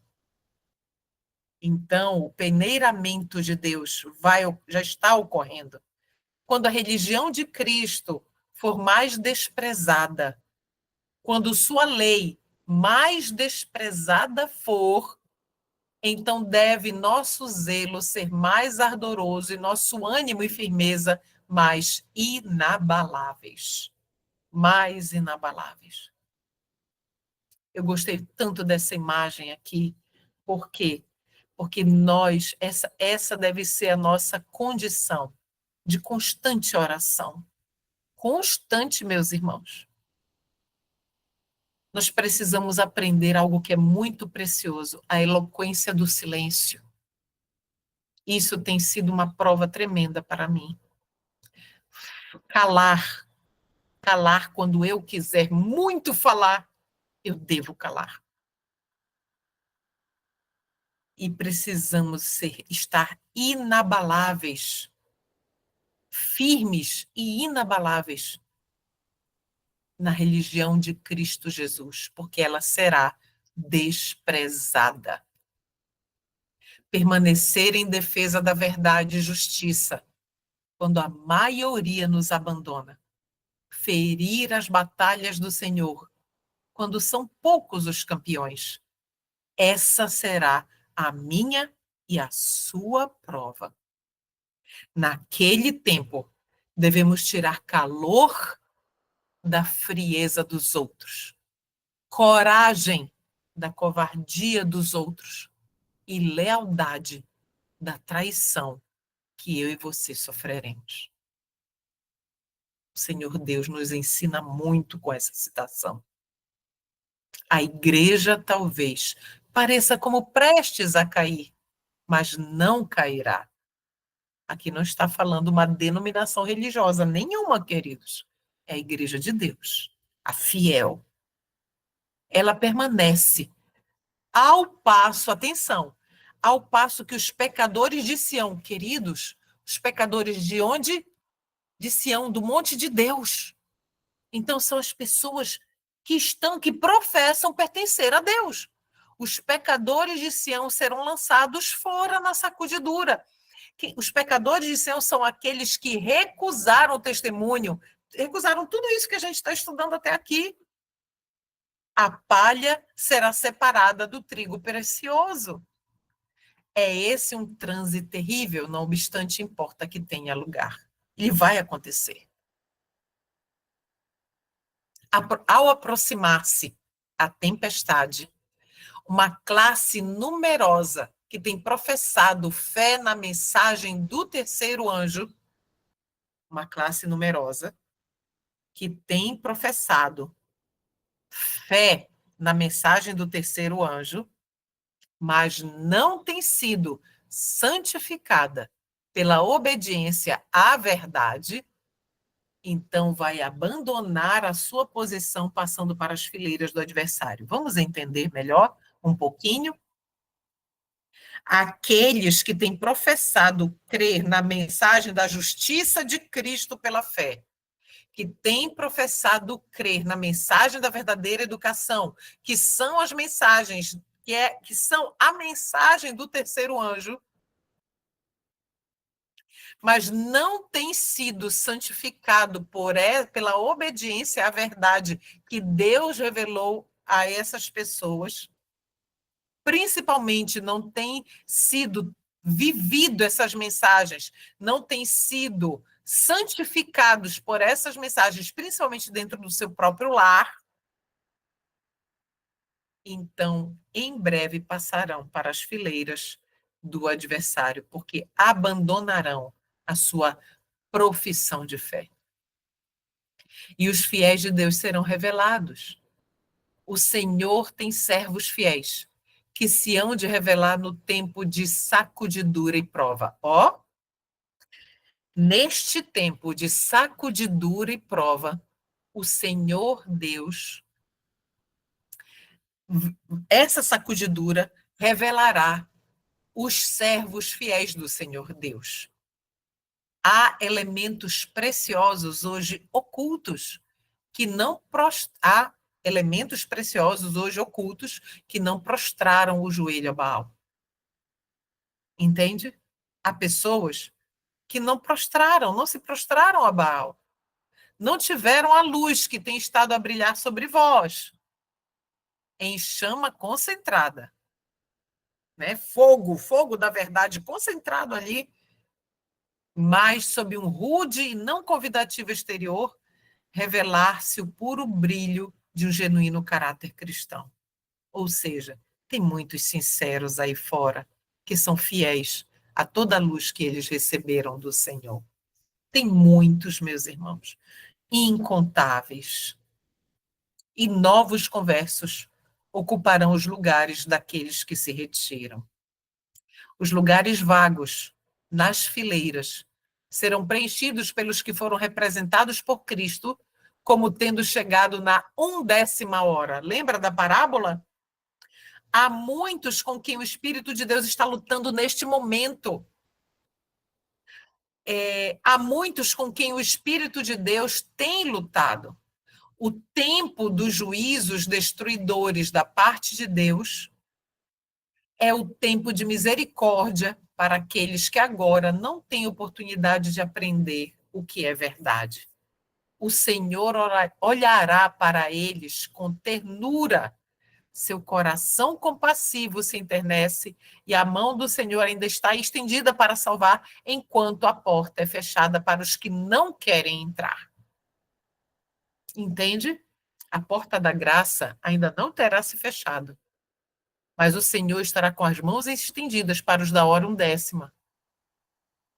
Então, o peneiramento de Deus já está ocorrendo. Quando a religião de Cristo for mais desprezada, quando sua lei mais desprezada for, então deve nosso zelo ser mais ardoroso e nosso ânimo e firmeza mais inabaláveis. Mais inabaláveis. Eu gostei tanto dessa imagem aqui. Por quê? Porque essa deve ser a nossa condição de constante oração. Constante, meus irmãos. Nós precisamos aprender algo que é muito precioso, a eloquência do silêncio. Isso tem sido uma prova tremenda para mim. Calar. Calar quando eu quiser muito falar, eu devo calar. E precisamos estar inabaláveis, firmes e inabaláveis na religião de Cristo Jesus, porque ela será desprezada. Permanecer em defesa da verdade e justiça, quando a maioria nos abandona. Ferir as batalhas do Senhor, quando são poucos os campeões. Essa será a minha e a sua prova. Naquele tempo, devemos tirar calor da frieza dos outros, coragem da covardia dos outros e lealdade da traição que eu e você sofreremos. O Senhor Deus nos ensina muito com essa citação. A igreja talvez pareça como prestes a cair, mas não cairá. Aqui não está falando uma denominação religiosa nenhuma, queridos. É a igreja de Deus, a fiel. Ela permanece ao passo, atenção, ao passo que os pecadores de Sião, queridos, os pecadores de onde? De Sião, do monte de Deus. Então são as pessoas que professam pertencer a Deus. Os pecadores de Sião serão lançados fora na sacudidura. Os pecadores de Sião são aqueles que recusaram o testemunho, recusaram tudo isso que a gente está estudando até aqui. A palha será separada do trigo precioso. É esse um transe terrível, não obstante importa que tenha lugar. E vai acontecer. Ao aproximar-se a tempestade, uma classe numerosa que tem professado fé na mensagem do terceiro anjo, uma classe numerosa que tem professado fé na mensagem do terceiro anjo, mas não tem sido santificada pela obediência à verdade, então vai abandonar a sua posição passando para as fileiras do adversário. Vamos entender melhor um pouquinho? Aqueles que têm professado crer na mensagem da justiça de Cristo pela fé, que têm professado crer na mensagem da verdadeira educação, que são as mensagens, que são a mensagem do terceiro anjo, mas não tem sido santificado pela obediência à verdade que Deus revelou a essas pessoas, principalmente não tem sido vivido essas mensagens, não tem sido santificados por essas mensagens, principalmente dentro do seu próprio lar, então, em breve passarão para as fileiras do adversário, porque abandonarão a sua profissão de fé. E os fiéis de Deus serão revelados. O Senhor tem servos fiéis, que se hão de revelar no tempo de sacudidura e prova. Ó, neste tempo de sacudidura e prova, o Senhor Deus, essa sacudidura revelará os servos fiéis do Senhor Deus. Há elementos preciosos hoje ocultos que não há elementos preciosos hoje ocultos que não prostraram o joelho a Baal. Entende? Há pessoas que não se prostraram a Baal. Não tiveram a luz que tem estado a brilhar sobre vós, em chama concentrada. Né? Fogo da verdade concentrado ali, mas sob um rude e não convidativo exterior, revelar-se o puro brilho de um genuíno caráter cristão. Ou seja, tem muitos sinceros aí fora que são fiéis a toda a luz que eles receberam do Senhor. Tem muitos, meus irmãos, incontáveis. E novos conversos ocuparão os lugares daqueles que se retiram. Os lugares vagos, nas fileiras, serão preenchidos pelos que foram representados por Cristo como tendo chegado na 1/10 hora. Lembra da parábola? Há muitos com quem o Espírito de Deus está lutando neste momento. Há muitos com quem o Espírito de Deus tem lutado. O tempo dos juízos destruidores da parte de Deus é o tempo de misericórdia para aqueles que agora não têm oportunidade de aprender o que é verdade. O Senhor olhará para eles com ternura, seu coração compassivo se enternece e a mão do Senhor ainda está estendida para salvar, enquanto a porta é fechada para os que não querem entrar. Entende? A porta da graça ainda não terá se fechado, mas o Senhor estará com as mãos estendidas para os da hora 1/10.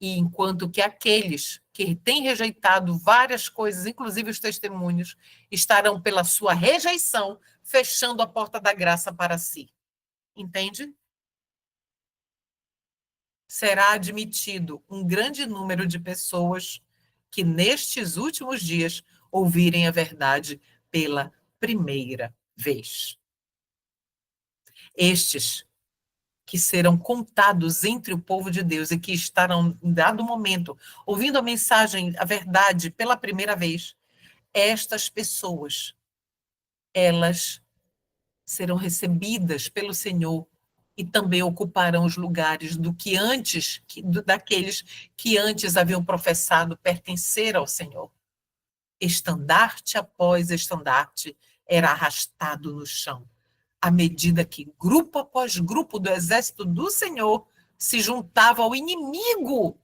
E enquanto que aqueles que têm rejeitado várias coisas, inclusive os testemunhos, estarão pela sua rejeição, fechando a porta da graça para si. Entende? Será admitido um grande número de pessoas que nestes últimos dias ouvirem a verdade pela primeira vez. Estes que serão contados entre o povo de Deus e que estarão, em dado momento, ouvindo a mensagem, a verdade, pela primeira vez, estas pessoas, elas serão recebidas pelo Senhor e também ocuparão os lugares daqueles que antes haviam professado pertencer ao Senhor. Estandarte após estandarte era arrastado no chão, à medida que grupo após grupo do exército do Senhor se juntava ao inimigo.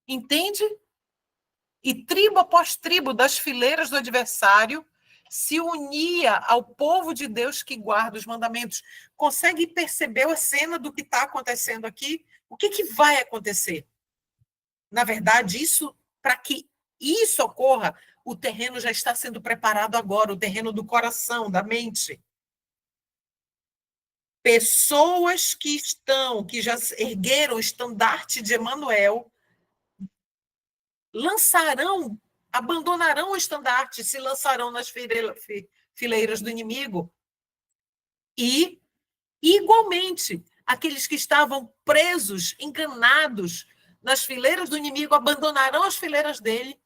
Entende? E tribo após tribo das fileiras do adversário se unia ao povo de Deus que guarda os mandamentos. Consegue perceber a cena do que está acontecendo aqui? O que vai acontecer? Na verdade, para que isso ocorra, o terreno já está sendo preparado agora, o terreno do coração, da mente. Pessoas que já ergueram o estandarte de Emanuel, abandonarão o estandarte, se lançarão nas fileiras do inimigo. E, igualmente, aqueles que estavam presos, enganados nas fileiras do inimigo, abandonarão as fileiras dele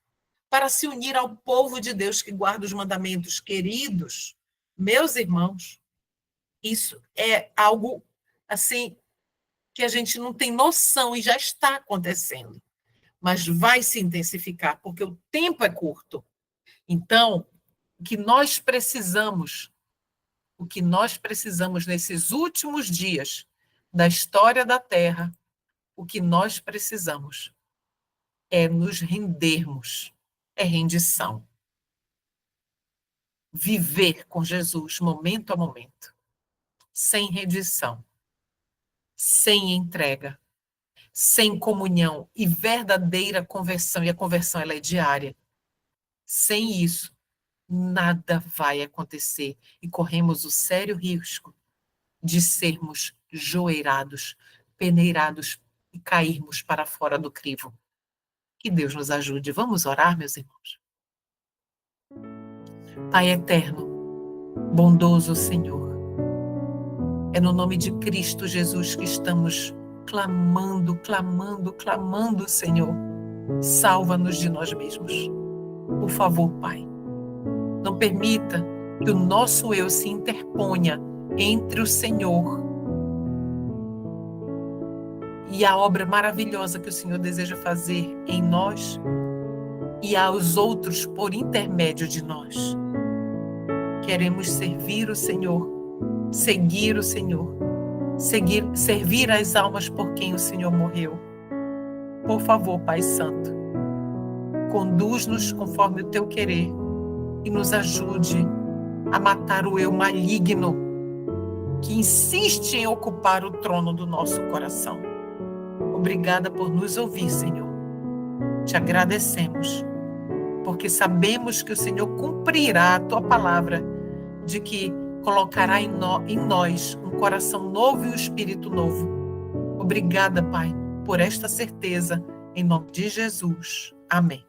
para se unir ao povo de Deus que guarda os mandamentos. Queridos, meus irmãos, isso é algo assim que a gente não tem noção e já está acontecendo, mas vai se intensificar porque o tempo é curto. Então, o que nós precisamos nesses últimos dias da história da Terra, o que nós precisamos é nos rendermos, é rendição. Viver com Jesus momento a momento, sem rendição, sem entrega, sem comunhão e verdadeira conversão, e a conversão ela é diária. Sem isso, nada vai acontecer e corremos o sério risco de sermos joeirados, peneirados e cairmos para fora do crivo. Que Deus nos ajude. Vamos orar, meus irmãos? Pai eterno, bondoso Senhor, é no nome de Cristo Jesus que estamos clamando, clamando, clamando, Senhor. Salva-nos de nós mesmos. Por favor, Pai, não permita que o nosso eu se interponha entre o Senhor e a obra maravilhosa que o Senhor deseja fazer em nós e aos outros por intermédio de nós. Queremos servir o Senhor, seguir o Senhor, servir as almas por quem o Senhor morreu. Por favor, Pai Santo, conduz-nos conforme o teu querer e nos ajude a matar o eu maligno que insiste em ocupar o trono do nosso coração. Obrigada por nos ouvir, Senhor. Te agradecemos, porque sabemos que o Senhor cumprirá a tua palavra de que colocará em nós um coração novo e um espírito novo. Obrigada, Pai, por esta certeza, em nome de Jesus. Amém.